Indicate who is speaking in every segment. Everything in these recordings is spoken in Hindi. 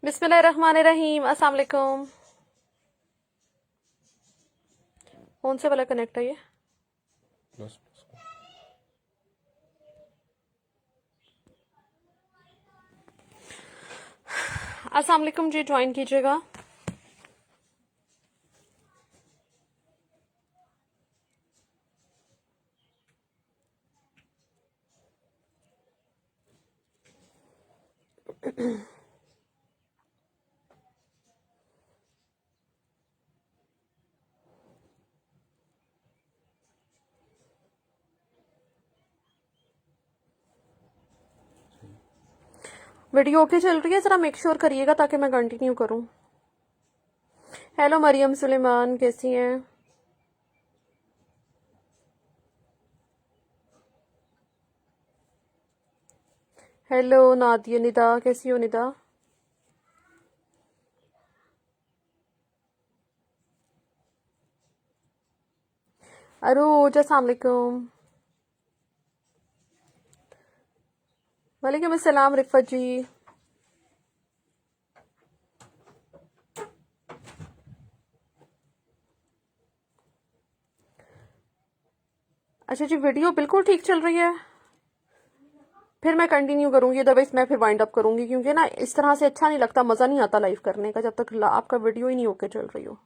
Speaker 1: बिस्मिल्लाहिर्रहमानिर्रहीम। अस्सलाम वालेकुम। कौन से वाला कनेक्ट है ये?
Speaker 2: बस
Speaker 1: अस्सलाम वालेकुम जी, ज्वाइन कीजिएगा। वीडियो ओके चल रही है? जरा मेक श्योर करिएगा ताकि मैं कंटिन्यू करूं। हेलो मरियम सुलेमान, कैसी हैं? हेलो नादिया, निदा कैसी हो निदा? अरूज अस्सलाम वालेकुम। वालेकुम अस्सलाम रिफत जी। अच्छा जी, वीडियो बिल्कुल ठीक चल रही है? फिर मैं कंटिन्यू करूंगी, अदरवाइज मैं फिर वाइंड अप करूंगी, क्योंकि ना इस तरह से अच्छा नहीं लगता, मजा नहीं आता लाइव करने का जब तक आपका वीडियो ही नहीं ओके चल रही हो।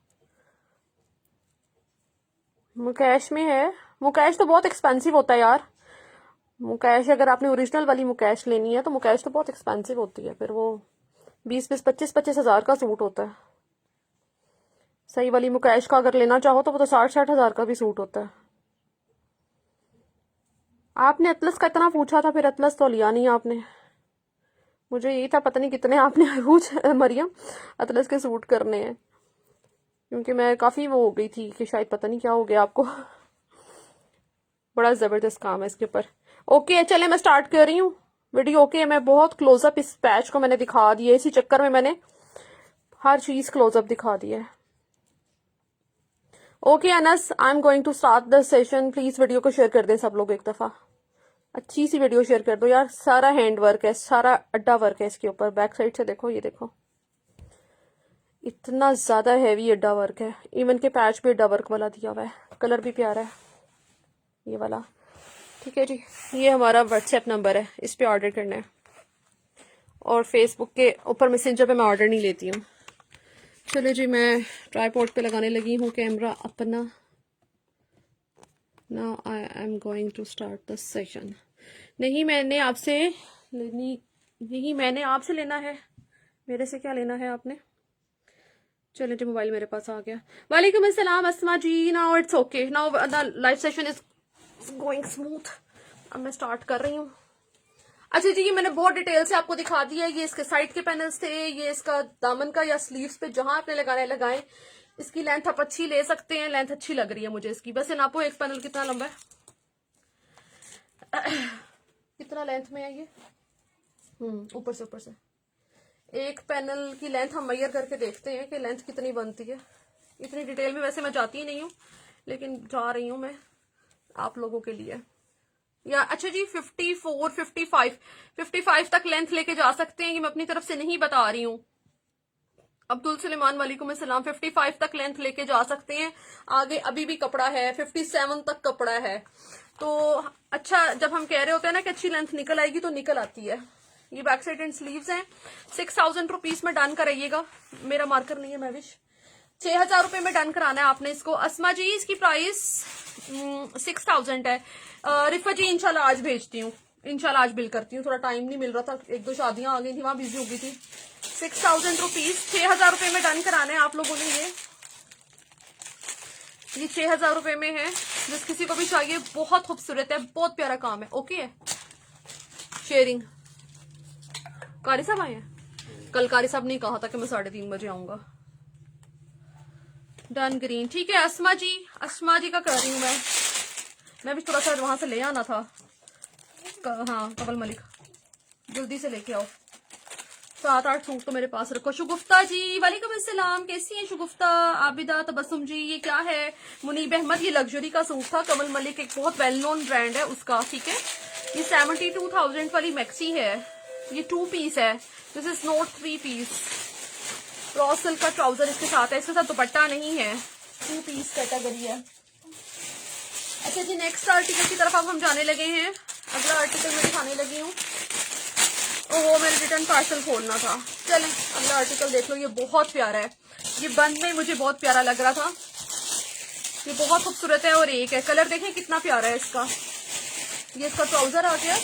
Speaker 1: मुकेश में है? मुकेश तो बहुत एक्सपेंसिव होता है यार। मुकेश अगर आपने ओरिजिनल वाली मुकेश लेनी है तो मुकेश तो बहुत एक्सपेंसिव होती है, फिर वो 20-25 हजार का सूट होता है। सही वाली मुकेश का अगर लेना चाहो तो वो तो 60-60 हजार का भी सूट होता है। आपने अतलस का इतना पूछा था, फिर अतलस तो लिया नहीं आपने। मुझे यही था, पता नहीं कितने आपने पूछ मरियम अतलस के सूट करने हैं, क्योंकि मैं काफी वो हो गई थी कि शायद पता नहीं क्या हो गया आपको। बड़ा जबरदस्त काम है इसके ऊपर। ओके चले, मैं स्टार्ट कर रही हूँ वीडियो। ओके मैं बहुत क्लोजअप इस पैच को मैंने दिखा दिया, इसी चक्कर में मैंने हर चीज क्लोजअप दिखा दी है। Okay Anas, I am going to start the session. Please video को शेयर कर दें सब लोग एक दफा, अच्छी सी वीडियो शेयर कर दो यार। सारा हैंड वर्क है, सारा अड्डा वर्क है इसके ऊपर। बैक साइड से देखो, ये देखो इतना ज्यादा हैवी अड्डा वर्क है। इवन के पैच भी अड्डा वर्क वाला दिया हुआ है, कलर भी प्यारा है ये वाला। ठीक है जी, ये हमारा व्हाट्सएप नंबर है, इस पे ऑर्डर करना है। और फेसबुक के ऊपर मैसेंजर पे मैं ऑर्डर नहीं लेती हूँ। चलो जी, मैं ट्राईपॉड पे लगाने लगी हूँ कैमरा अपना। Now I am going to start the session. नहीं मैंने आपसे लेना है। मेरे से क्या लेना है आपने? चलो जी, मोबाइल मेरे पास आ गया। वालेकुम अस्सलाम Asma ji. Now it's okay, now the live session is going smooth. अब मैं स्टार्ट कर रही हूँ। अच्छा जी, ये मैंने बहुत डिटेल से आपको दिखा दिया है। ये इसके साइड के पैनल्स थे, ये इसका दामन का या स्लीव्स पे जहां आपने लगाने लगाए। इसकी लेंथ आप अच्छी ले सकते हैं, लेंथ अच्छी लग रही है मुझे इसकी। वैसे नापो एक पैनल कितना लंबा है, कितना लेंथ में है ये। ऊपर से एक पैनल की लेंथ हम मेजर करके देखते हैं कि लेंथ कितनी बनती है। इतनी डिटेल में वैसे मैं जाती ही नहीं हूँ, लेकिन जा रही हूँ मैं आप लोगों के लिए। या अच्छा जी, 54, 55 तक लेंथ लेके जा सकते हैं। ये मैं अपनी तरफ से नहीं बता रही हूँ। अब्दुल सुलेमान वालेकुम अस्सलाम। 55 तक लेंथ लेके जा सकते हैं। आगे अभी भी कपड़ा है, 57 तक कपड़ा है। तो अच्छा, जब हम कह रहे होते हैं ना कि अच्छी लेंथ निकल आएगी, तो निकल आती है। ये बैक साइड एंड स्लीव्स हैं। 6000 रुपीज में डन कराइएगा। मेरा मार्कर नहीं है महविश। 6000 रुपए में डन कराना है आपने इसको। अस्मा जी, इसकी प्राइस 6000 है। रिफा जी इंशाल्लाह आज भेजती हूँ, इंशाल्लाह आज बिल करती हूँ। थोड़ा टाइम नहीं मिल रहा था, एक दो शादियां आ गई थी, वहां बिजी हो गई थी। 6000 रुपीज, 6000 रुपए में डन कराना है आप लोगों ने। ये 6000 रुपए में है। जिस किसी को भी चाहिए, बहुत खूबसूरत है, बहुत प्यारा काम है। ओके है। शेयरिंग कारी साहब आए हैं कल। कारी साहब ने कहा था कि मैं 3:30 बजे आऊंगा। डन ग्रीन, ठीक है। अस्मा जी का कर रही हूँ मैं भी थोड़ा सा वहां से ले आना था। हाँ कमल मलिक, जल्दी से लेके आओ। 7-8 सूट तो मेरे पास रखो। शुगुफ्ता जी वालेकुम अस्सलाम, कैसी हैं शुगुफ्ता? आबिदा तबस्सुम जी, ये क्या है? मुनीब अहमद, ये लग्जरी का सूट था। कमल मलिक एक बहुत वेल नोन ब्रांड है उसका, ठीक है। ये 72,000 वाली मैक्सी है। ये 2 पीस है, this is not 3 piece. Raw silk का ट्राउजर इसके साथ है, इसके साथ दुपट्टा नहीं है, 2 पीस कैटेगरी है। अच्छा जी, नेक्स्ट आर्टिकल की तरफ अब हम जाने लगे हैं। अगला आर्टिकल मैं दिखाने लगी हूँ। ओहो, मेरे रिटर्न पार्सल खोलना था। चलें अगला आर्टिकल देख लो, ये बहुत प्यारा है। ये बंद में मुझे बहुत प्यारा लग रहा था, ये बहुत खूबसूरत है। और एक है, कलर देखें कितना प्यारा है इसका। ये इसका ट्राउजर आ गया,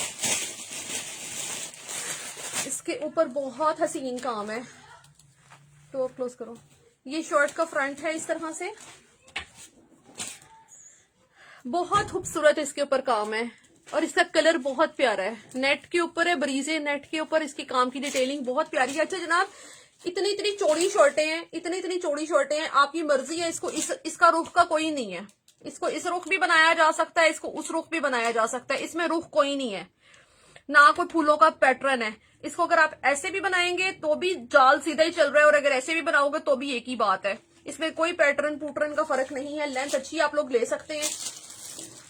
Speaker 1: इसके ऊपर बहुत हसीन काम है। तो क्लोज करो। ये शर्ट का फ्रंट है इस तरह से, बहुत खूबसूरत इसके ऊपर काम है और इसका कलर बहुत प्यारा है। नेट के ऊपर है, बरीजे नेट के ऊपर इसकी काम की डिटेलिंग बहुत प्यारी है। अच्छा जनाब, इतनी इतनी चौड़ी शर्टें हैं, इतनी इतनी चौड़ी शर्टें हैं, आपकी मर्जी है। इसको इसका रुख का कोई नहीं है, इसको इस रुख भी बनाया जा सकता है, इसको उस रुख भी बनाया जा सकता है। इसमें रुख कोई नहीं है, ना कोई फूलों का पैटर्न है। इसको अगर आप ऐसे भी बनाएंगे तो भी जाल सीधा ही चल रहा है, और अगर ऐसे भी बनाओगे तो भी एक ही बात है। इसमें कोई पैटर्न पूटर्न का फर्क नहीं है। लेंथ अच्छी आप लोग ले सकते हैं,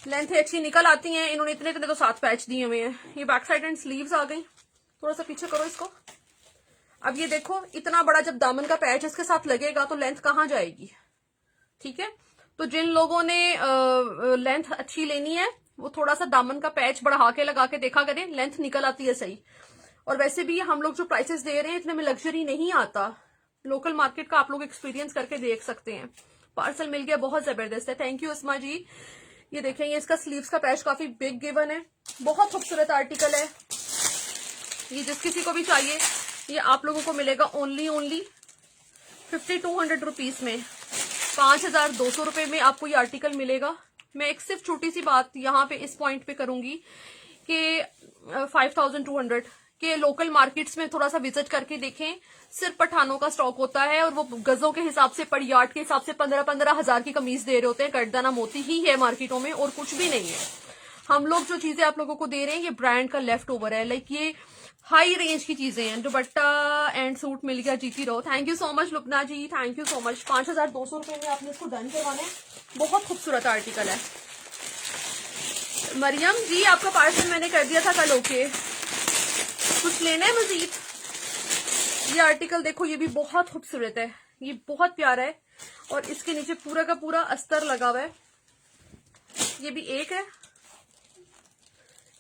Speaker 1: लेंथ अच्छी निकल आती है। इन्होंने इतने इतने तो 7 पैच दिए हुए हैं। ये बैक साइड एंड स्लीव्स आ गई। थोड़ा सा पीछे करो इसको। अब ये देखो, इतना बड़ा जब दामन का पैच इसके साथ लगेगा तो लेंथ कहाँ जाएगी? ठीक है, तो जिन लोगों ने लेंथ अच्छी लेनी है वो थोड़ा सा दामन का पैच बढ़ा के लगा के देखा करें, लेंथ निकल आती है सही। और वैसे भी हम लोग जो प्राइसेस दे रहे हैं इतने में लग्जरी नहीं आता। लोकल मार्केट का आप लोग एक्सपीरियंस करके देख सकते हैं। पार्सल मिल गया, बहुत जबरदस्त है। थैंक यू उस्मा जी। ये देखें, ये इसका स्लीव्स का पैच काफी बिग गिवन है, बहुत खूबसूरत आर्टिकल है। ये जिस किसी को भी चाहिए ये आप लोगों को मिलेगा ओनली 5200 रुपीज में, 5200 रुपए में आपको ये आर्टिकल मिलेगा। मैं एक सिर्फ छोटी सी बात यहाँ पे इस पॉइंट पे करूंगी कि 5200 के लोकल मार्केट्स में थोड़ा सा विजिट करके देखें। सिर्फ पठानों का स्टॉक होता है और वो गजों के हिसाब से, पर यार्ड के हिसाब से 15-15 हजार की कमीज दे रहे होते हैं। कटदाना मोती ही है मार्केटों में और कुछ भी नहीं है। हम लोग जो चीजें आप लोगों को दे रहे हैं ये ब्रांड का लेफ्ट ओवर है, लाइक ये हाई रेंज की चीजें हैं। दुपट्टा एंड सूट मिल गया, जीती रहो। Thank you so much Lupna ji, thank you so much. 5200 रुपए में आपने इसको डन करवाना है। बहुत खूबसूरत आर्टिकल है। मरियम जी, आपका पार्सल मैंने कर दिया था कल। ओके, कुछ लेना है मजीद? ये आर्टिकल देखो, ये भी बहुत खूबसूरत है, ये बहुत प्यारा है और इसके नीचे पूरा का पूरा अस्तर लगा हुआ है। ये भी एक है,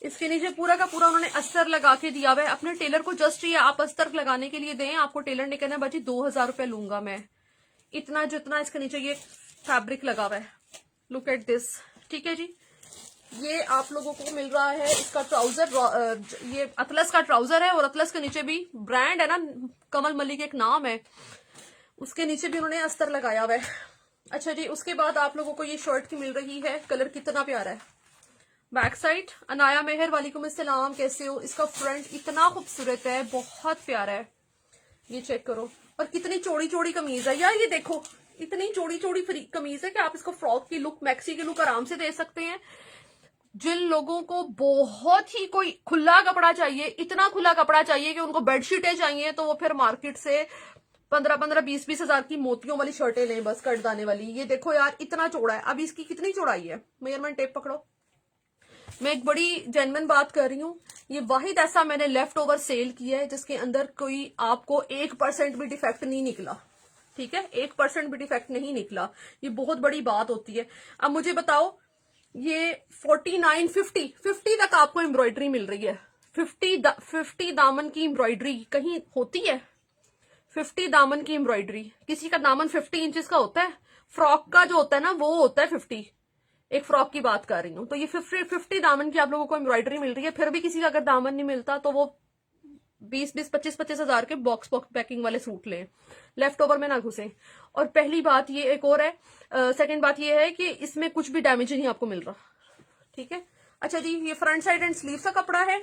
Speaker 1: इसके नीचे पूरा का पूरा उन्होंने अस्तर लगा के दिया हुआ है। अपने टेलर को जस्ट ये आप अस्तर लगाने के लिए दें, आपको टेलर ने कहना बाजी 2000 रुपए लूंगा मैं, इतना जितना इसके नीचे ये फैब्रिक लगा हुआ है। Look at this. ठीक है जी, ये आप लोगों को मिल रहा है। इसका ट्राउजर, ये अतलस का ट्राउजर है और अतलस के नीचे भी ब्रांड है ना, कमल मलिक एक नाम है, उसके नीचे भी उन्होंने अस्तर लगाया हुआ है। अच्छा जी, उसके बाद आप लोगों को ये शर्ट की मिल रही है। कलर कितना प्यारा है। बैक साइड, अनाया मेहर वालेकुम अस्सलाम, कैसे हो? इसका फ्रंट इतना खूबसूरत है, बहुत प्यारा है। ये चेक करो, और कितनी चौड़ी चौड़ी कमीज है यार। ये देखो, इतनी चौड़ी चौड़ी कमीज है कि आप इसको फ्रॉक की लुक, मैक्सी की लुक आराम से दे सकते हैं। जिन लोगों को बहुत ही कोई खुला कपड़ा चाहिए, इतना खुला कपड़ा चाहिए कि उनको बेडशीटें चाहिए, तो वो फिर मार्केट से 15-15, 20-20 हजार की मोतियों वाली शर्टें लें, बस कटदाने वाली। ये देखो यार, इतना चौड़ा है। अब इसकी कितनी चौड़ाई है? मेजरमेंट टेप पकड़ो। मैं एक बड़ी जेन्युइन बात कर रही हूँ, ये वाहिद ऐसा मैंने लेफ्ट ओवर सेल किया है जिसके अंदर कोई आपको 1% भी डिफेक्ट नहीं निकला। ठीक है, 1% भी डिफेक्ट नहीं निकला। ये बहुत बड़ी बात होती है। अब मुझे बताओ, ये 49-50 तक आपको एम्ब्रॉयडरी मिल रही है। 50 दामन की एम्ब्रॉयडरी कहीं होती है? 50 दामन की एम्ब्रॉयडरी, किसी का दामन 50 इंचेस का होता है, फ्रॉक का जो होता है ना वो होता है 50। एक फ्रॉक की बात कर रही हूँ। तो ये 50 दामन की आप लोगों को एम्ब्रॉयडरी मिल रही है। फिर भी किसी का अगर दामन नहीं मिलता तो वो 20-20, 25-25 हजार के बॉक्स पैकिंग वाले सूट लें, लेफ्ट ओवर में ना घुसे। और पहली बात ये एक और है, सेकंड बात ये है कि इसमें कुछ भी डैमेज नहीं आपको मिल रहा। ठीक है। अच्छा जी, ये फ्रंट साइड एंड स्लीव का कपड़ा है।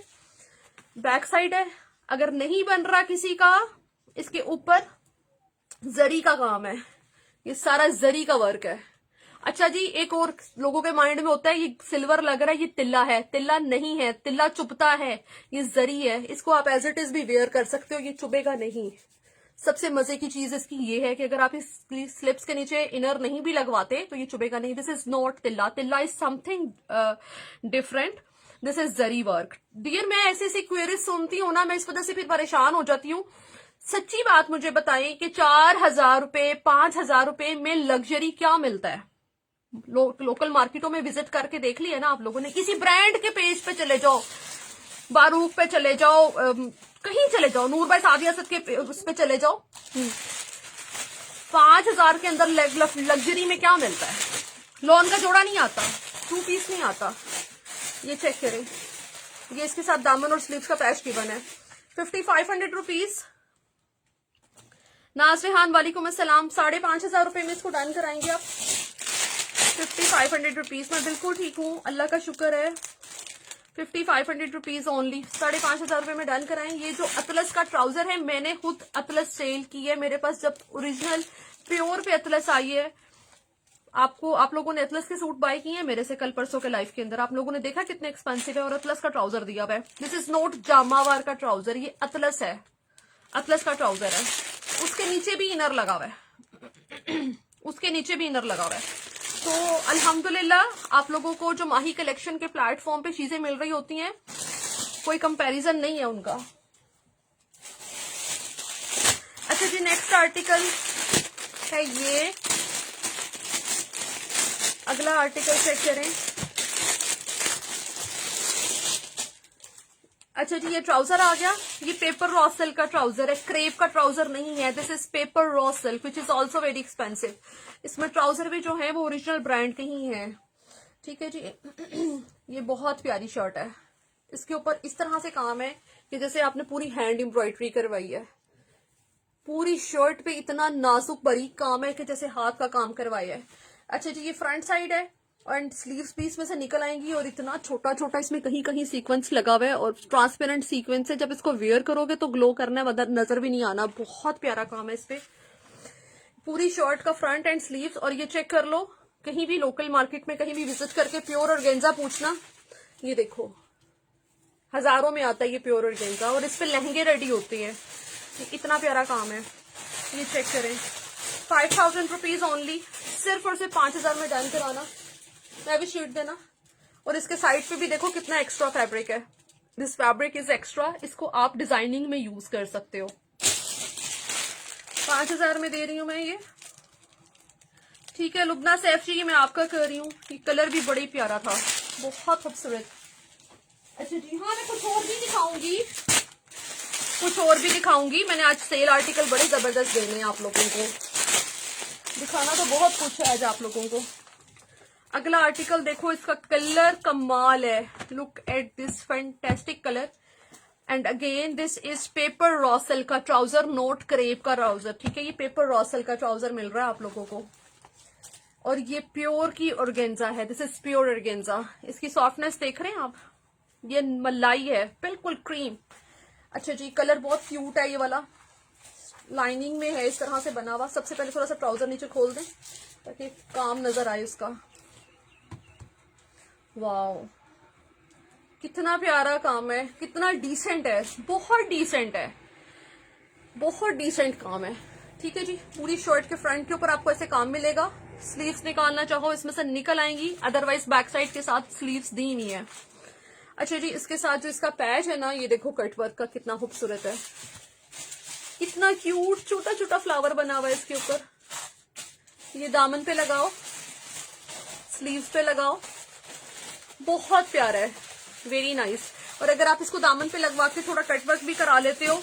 Speaker 1: बैक साइड है, अगर नहीं बन रहा किसी का, इसके ऊपर जरी का काम है, ये सारा जरी का वर्क है। अच्छा जी, एक और लोगों के माइंड में होता है ये सिल्वर लग रहा है, ये तिल्ला है। तिल्ला नहीं है, तिल्ला चुभता है, ये जरी है। इसको आप एज इट इज भी वेयर कर सकते हो, ये चुभेगा नहीं। सबसे मजे की चीज इसकी ये है कि अगर आप इस स्लिप्स के नीचे इनर नहीं भी लगवाते तो ये चुभेगा नहीं। This is not tilla, tilla is something different, this is zari work. Dear, मैं ऐसी क्वेरीज सुनती हूँ ना, मैं इस वजह से फिर परेशान हो जाती हूँ सच्ची बात मुझे बताएं कि 4,000 रुपए 5,000 रुपए में लग्जरी क्या मिलता है? लोकल मार्केटों में विजिट करके देख लिया ना आप लोगों ने। किसी ब्रांड के पेज पे चले जाओ, बारूक पे चले जाओ, कहीं चले जाओ, नूर बाई सादिया असद के उस पे चले जाओ, 5,000 के अंदर लग्जरी में क्या मिलता है? लॉन का जोड़ा नहीं आता, 2 पीस नहीं आता। ये चेक करें, ये इसके साथ दामन और स्लीव्स का पैच गिवन है। 5,500 रुपीज। नाजरेहान वालेकुम अस्सलाम। 5,500 रुपए में इसको डन कराएंगे आप। 5,500 रुपीज। मैं बिल्कुल ठीक हूँ, अल्लाह का शुक्र है। 5,500 रुपीज ओनली। 5,500 रुपए में डन कराएं। ये जो अतलस का ट्राउजर है, मैंने खुद अतलस सेल की है। मेरे पास जब ओरिजिनल प्योर पे अतलस आई है, आप लोगों ने अतलस के सूट बाय किए हैं मेरे से कल परसों के लाइफ के अंदर। आप लोगों ने देखा कितने एक्सपेंसिव है, और अतलस का ट्राउजर दिया हुआ है। दिस इज नॉट जामावार का ट्राउजर, ये अतलस है, अतलस का ट्राउजर है। उसके नीचे भी इनर लगा हुआ है, उसके नीचे भी इनर लगा हुआ है। तो अल्हम्दुलिल्लाह आप लोगों को जो माही कलेक्शन के प्लेटफॉर्म पे चीजें मिल रही होती हैं, कोई कंपैरिजन नहीं है उनका। अच्छा जी, नेक्स्ट आर्टिकल है ये। अगला आर्टिकल चेक करें। अच्छा जी, ये ट्राउजर आ गया। ये पेपर रॉ सिल्क का ट्राउजर है, क्रेप का ट्राउजर नहीं है। This is paper raw silk which is also very expensive. इसमें ट्राउजर भी जो है वो ओरिजिनल ब्रांड के ही है। ठीक है जी। ये बहुत प्यारी शर्ट है। इसके ऊपर इस तरह से काम है कि जैसे आपने पूरी हैंड एम्ब्रॉयडरी करवाई है। पूरी शर्ट पे इतना नाजुक बारीक काम है कि जैसे हाथ का काम करवाया है। अच्छा जी, ये फ्रंट साइड है एंड स्लीव्स भी इसमें से निकल आएंगी, और इतना छोटा छोटा इसमें कहीं कहीं सीक्वेंस लगा हुआ है, और ट्रांसपेरेंट सीक्वेंस है। जब इसको वेयर करोगे तो ग्लो करना है, नजर भी नहीं आना। बहुत प्यारा काम है इस पे। पूरी शर्ट का फ्रंट एंड स्लीव्स। और ये चेक कर लो, कहीं भी लोकल मार्केट में कहीं भी विजिट करके प्योर ऑर्गेन्जा पूछना, ये देखो हजारों में आता है ये प्योर ऑर्गेन्जा, और इस पे लहंगे रेडी होते हैं। इतना प्यारा काम है। ये चेक करें, 5,000 रुपीज ओनली। सिर्फ और सिर्फ 5,000 में डन कराना। मैं भी शीट देना। और इसके साइड पे भी देखो कितना एक्स्ट्रा फैब्रिक है। दिस फैब्रिक इज एक्स्ट्रा, इसको आप डिजाइनिंग में यूज कर सकते हो। 5,000 में दे रही हूं मैं ये। ठीक है लुबना सैफ जी, ये मैं आपका कर रही हूँ। ये कलर भी बड़ी प्यारा था, बहुत खूबसूरत। अच्छा जी, हाँ मैं कुछ और भी दिखाऊंगी, कुछ और भी दिखाऊंगी। मैंने आज सेल आर्टिकल बड़े जबरदस्त देने हैं आप लोगों को। दिखाना तो बहुत कुछ है आज आप लोगों को। अगला आर्टिकल देखो, इसका कलर कमाल है। Look at this fantastic colour. And again this is paper raw silk का ट्राउजर, नोट क्रेप का ट्राउजर। ठीक है, ये पेपर रॉ सिल्क का ट्राउजर मिल रहा है आप लोगों को। और ये प्योर की ऑर्गेन्जा है। This is pure organza. इसकी सॉफ्टनेस देख रहे हैं आप, ये मलाई है, बिल्कुल क्रीम। अच्छा जी, कलर बहुत क्यूट है ये वाला। लाइनिंग में है इस तरह से बना हुआ। सबसे पहले थोड़ा सा ट्राउजर नीचे खोल दें ताकि काम नजर आए उसका। वाओ, कितना प्यारा काम है, कितना डिसेंट है, बहुत डिसेंट है, बहुत डिसेंट काम है। ठीक है जी, पूरी शर्ट के फ्रंट के ऊपर आपको ऐसे काम मिलेगा। स्लीव्स निकालना चाहो इसमें से निकल आएंगी, अदरवाइज बैक साइड के साथ स्लीव्स दी नहीं है। अच्छा जी, इसके साथ जो इसका पैच है ना, ये देखो कटवर्क का कितना खूबसूरत है, कितना क्यूट छोटा छोटा फ्लावर बना हुआ है इसके ऊपर। ये दामन पे लगाओ, स्लीव्स पे लगाओ, बहुत प्यारा है, वेरी नाइस। और अगर आप इसको दामन पे लगवा के थोड़ा कटवर्क भी करा लेते हो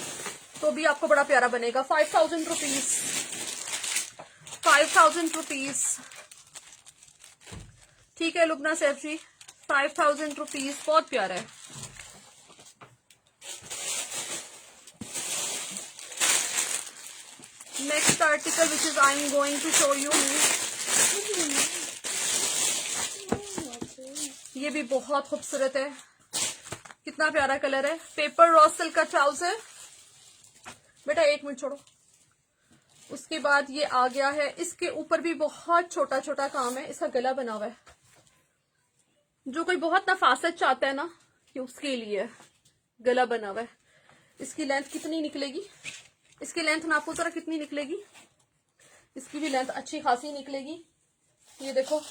Speaker 1: तो भी आपको बड़ा प्यारा बनेगा। 5,000 रुपीज, 5,000 रुपीज। ठीक है लुबना सैफ जी, 5,000 रुपीज, बहुत प्यारा है। Next article which is I am going to show you, ये भी बहुत खूबसूरत है, कितना प्यारा कलर है। पेपर रॉ सिल्क का ट्राउजर। बेटा एक मिनट छोड़ो। उसके बाद ये आ गया है, इसके ऊपर भी बहुत छोटा छोटा काम है। इसका गला बना हुआ है, जो कोई बहुत नफासत चाहता है ना कि उसके लिए गला बना हुआ है। इसकी लेंथ कितनी निकलेगी, इसकी लेंथ नापो जरा कितनी निकलेगी। इसकी भी लेंथ अच्छी खासी निकलेगी। ये देखो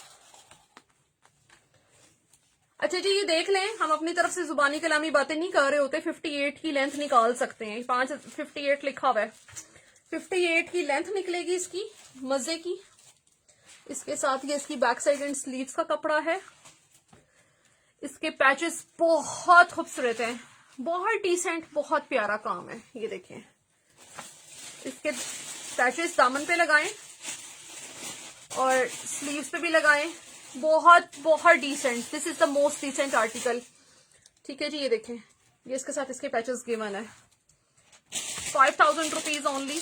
Speaker 1: अच्छा जी, ये देख लें, हम अपनी तरफ से जुबानी कलामी बातें नहीं कर रहे होते। 58 की लेंथ निकाल सकते हैं, 58 लिखा हुआ है, 58 की लेंथ निकलेगी इसकी, मजे की। इसके साथ ये इसकी बैक साइड एंड स्लीव्स का कपड़ा है। इसके पैचेस बहुत खूबसूरत हैं, बहुत डिसेंट, बहुत प्यारा काम है। ये देखें, इसके पैचेस दामन पे लगाएं और स्लीव्स पे भी लगाएं, बहुत बहुत decent. This is the most decent article. ठीक है जी, ये देखें, ये इसके साथ इसके पैचेस गिवन है। 5000 रुपीज ओनली।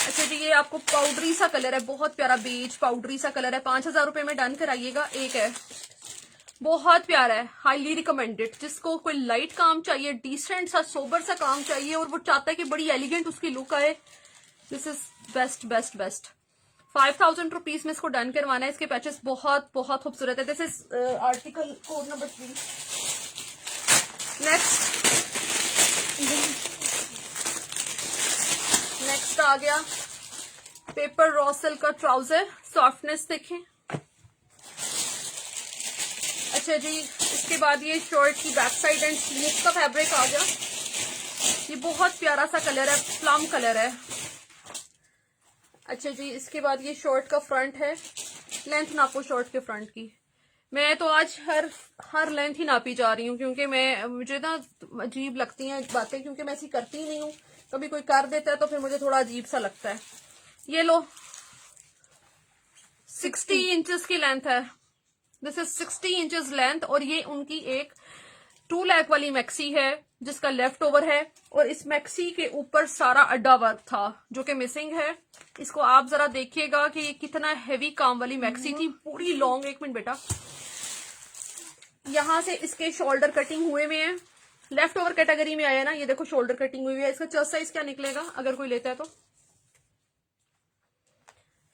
Speaker 1: अच्छा जी, ये आपको पाउडरी सा कलर है, बहुत प्यारा बेज पाउडरी सा कलर है। 5000 रुपए में डन कराइएगा। एक है, बहुत प्यारा है, हाईली रिकमेंडेड। जिसको कोई लाइट काम चाहिए, डिसेंट सा सोबर सा काम चाहिए और वो चाहता है कि बड़ी एलिगेंट उसकी लुक आए, this is best best best. 5000 rupees में इसको डन करवाना है। इसके पैचेस बहुत बहुत खूबसूरत है। This is article code number 3। Next आ गया पेपर रॉ सिल्क का ट्राउजर। सॉफ्टनेस देखें। अच्छा जी, इसके बाद ये शर्ट की बैक साइड एंड स्लीव का फैब्रिक आ गया। ये बहुत प्यारा सा कलर है, प्लम कलर है। अच्छा जी, इसके बाद ये शर्ट का फ्रंट है। लेंथ नापो शर्ट के फ्रंट की। मैं तो आज हर लेंथ ही नापी जा रही हूँ, क्योंकि मुझे ना अजीब लगती हैं बातें, क्योंकि मैं ऐसी करती नहीं हूँ। कभी कोई कर देता है तो फिर मुझे थोड़ा अजीब सा लगता है। ये लो, 60 इंचेस की लेंथ है। This is 60 inches length. और ये उनकी एक 2 लैक वाली मैक्सी है जिसका लेफ्ट ओवर है, और इस मैक्सी के ऊपर सारा अड्डा वर्क था जो कि मिसिंग है। इसको आप जरा देखिएगा कि ये कितना हैवी काम वाली मैक्सी थी, पूरी लॉन्ग। एक मिनट बेटा, यहां से इसके शोल्डर कटिंग हुए हुए हैं, लेफ्ट ओवर कैटेगरी में आया ना। ये देखो शोल्डर कटिंग हुई है। इसका चेस्ट साइज क्या निकलेगा अगर कोई लेता है तो?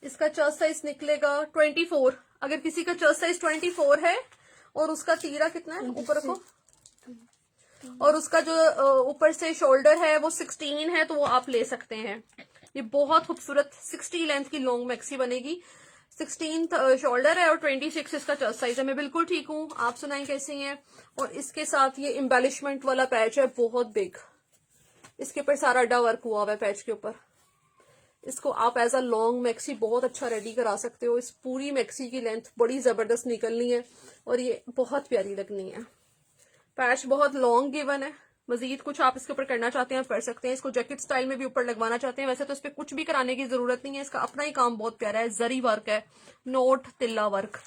Speaker 1: इसका चेस्ट साइज निकलेगा 24। अगर किसी का चेस्ट साइज 24 है और उसका तीरा कितना है ऊपर रखो, और उसका जो ऊपर से शोल्डर है वो 16 है, तो वो आप ले सकते हैं। ये बहुत खूबसूरत 60 लेंथ की लॉन्ग मैक्सी बनेगी। 16 शोल्डर है और 26 इसका चेस्ट साइज है। मैं बिल्कुल ठीक हूँ, आप सुनाएं कैसी हैं। और इसके साथ ये एम्बेलिशमेंट वाला पैच है, बहुत बिग। इसके ऊपर सारा अड्डा वर्क हुआ हुआ है पैच के ऊपर। इसको आप एज अ लॉन्ग मैक्सी बहुत अच्छा रेडी करा सकते हो। इस पूरी मैक्सी की लेंथ बड़ी जबरदस्त निकलनी है और ये बहुत प्यारी लगनी है। पैच बहुत लॉन्ग गिवन है। मजीद कुछ आप इसके ऊपर करना चाहते हैं आप कर सकते हैं। इसको जैकेट स्टाइल में भी ऊपर लगवाना चाहते हैं, वैसे तो इस पर कुछ भी कराने की जरूरत नहीं है। इसका अपना ही काम बहुत प्यारा है, जरी वर्क है, not tilla work.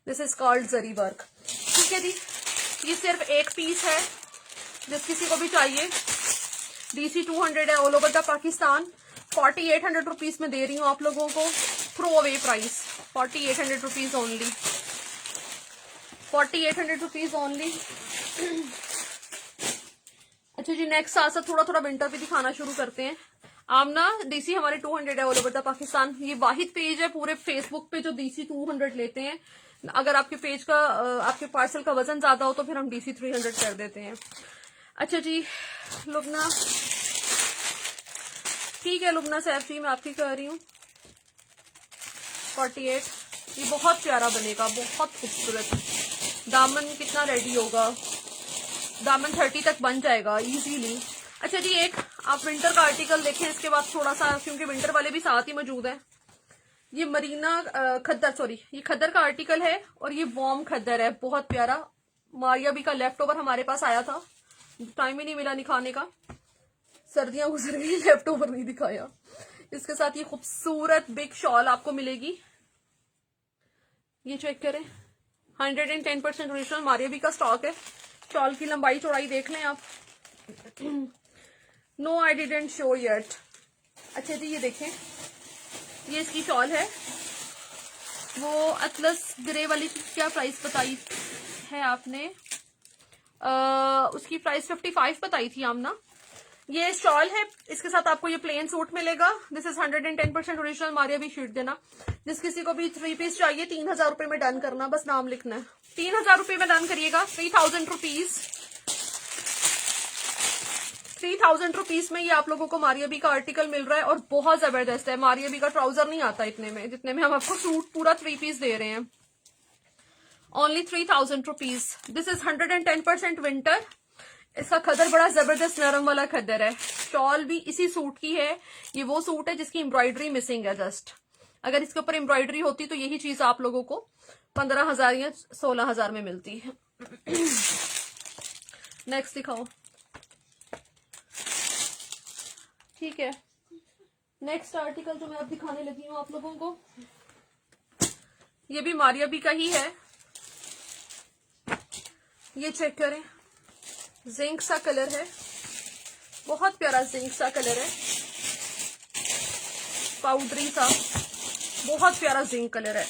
Speaker 1: This is called zari work. ठीक है जी, ये सिर्फ एक पीस है, जिस किसी को भी चाहिए। DC 200 है, all over the Pakistan. 4800 rupees में दे रही हूँ आप लोगों को, throw away price. 4800 rupees only, 4800 rupees only. अच्छा जी, नेक्स्ट साथ साथ थोड़ा थोड़ा विंटर भी दिखाना शुरू करते हैं। आमना DC हमारे 200 है, ऑल ओवर द पाकिस्तान। ये वाहिद पेज है पूरे फेसबुक पे जो DC 200 लेते हैं। अगर आपके पेज का आपके पार्सल का वजन ज्यादा हो तो फिर हम DC 300 कर देते हैं। अच्छा जी, लुबना, ठीक है लुबना सैफ जी, मैं आपकी कह रही हूँ 48। ये बहुत प्यारा बनेगा, बहुत खूबसूरत। दामन कितना रेडी होगा, दामन 30 तक बन जाएगा इजीली। अच्छा जी, एक आप विंटर का आर्टिकल देखें, इसके बाद थोड़ा सा, क्योंकि विंटर वाले भी साथ ही मौजूद है। ये मरीना खद्दर, सॉरी ये खद्दर का आर्टिकल है और ये वॉर्म खद्दर है, बहुत प्यारा। मारिया भी का लेफ्ट ओवर हमारे पास आया था, टाइम ही नहीं मिला दिखाने का, सर्दियां गुजर गई, लेफ्ट ओवर नहीं दिखाया। इसके साथ ये खूबसूरत बिग शॉल आपको मिलेगी। ये चेक करें, 110% ओरिजिनल मारिया भी का स्टॉक है। शॉल की लंबाई चौड़ाई देख लें आप। No I didn't show yet. अच्छा जी, ये देखें, ये इसकी शॉल है। वो अतलस ग्रे वाली क्या प्राइस बताई है आपने? उसकी प्राइस 55 बताई थी आमना। ये शॉल है, इसके साथ आपको ये प्लेन सूट मिलेगा। दिस इज 110% ओरिजिनल मारिया भी शीट देना। जिस किसी को भी 3 पीस चाहिए 3000 रुपए में डन करना, बस नाम लिखना है। 3000 रुपए में डन करिएगा। 3000 रुपीज, 3000 रुपीज में ये आप लोगों को मारिया बी का आर्टिकल मिल रहा है और बहुत जबरदस्त है। मारिया बी का ट्राउजर नहीं आता इतने में, जितने में हम आपको सूट पूरा 3 पीस दे रहे हैं। Only 3000 rupees. This is 110% winter. इसका खदर बड़ा जबरदस्त नरम वाला खदर है। शॉल भी इसी सूट की है। ये वो सूट है जिसकी एम्ब्रॉयडरी मिसिंग है जस्ट। अगर इसके ऊपर एम्ब्रॉयडरी होती तो यही चीज आप लोगों को 15,000 या 16,000 में मिलती है। नेक्स्ट दिखाओ। ठीक है, नेक्स्ट आर्टिकल जो मैं अब दिखाने लगी हूं आप लोगों को, ये भी मारिया बी का ही है। ये चेक करें, जिंक सा कलर है, बहुत प्यारा जिंक सा कलर है, पाउडरी सा, बहुत प्यारा जिंक कलर है।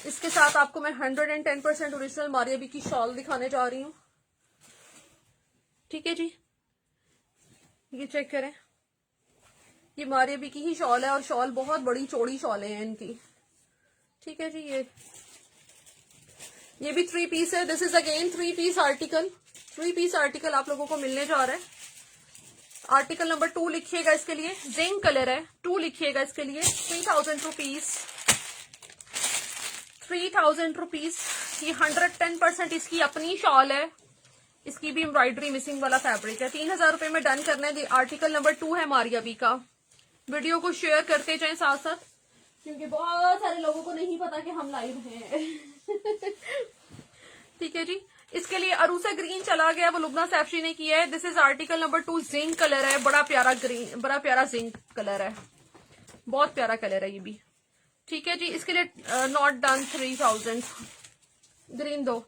Speaker 1: इसके साथ आपको मैं 110% ओरिजिनल मारिया बी की शॉल दिखाने जा रही हूं। ठीक है जी, ये चेक करें, ये मारिया बी की ही शॉल है और शॉल बहुत बड़ी चौड़ी शॉल है इनकी। ठीक है जी, ये भी 3 पीस है। This is again 3 piece article. 3 piece article आप लोगों को मिलने जा रहा है। आर्टिकल नंबर 2 लिखिएगा इसके लिए, जिंक कलर है, 2 लिखिएगा इसके लिए। 3000 रुपीज, 3000 रुपीज। ये 110% इसकी अपनी शॉल है। इसकी भी एम्ब्रॉयडरी मिसिंग वाला फैब्रिक है। 3000 रुपए में डन करना है। आर्टिकल नंबर 2 है मारिया बी का। वीडियो को शेयर करते जाएं साथ साथ, क्योंकि बहुत सारे लोगों को नहीं पता कि हम लाइव हैं। ठीक है जी, इसके लिए अरूसा ग्रीन चला गया, वो लुबना सैफशी ने किया है। This is article number 2, zinc colour है, बड़ा प्यारा ग्रीन, बड़ा प्यारा जिंक कलर है, बहुत प्यारा कलर है ये भी। ठीक है जी, इसके लिए नॉट डन 3000। ग्रीन दो,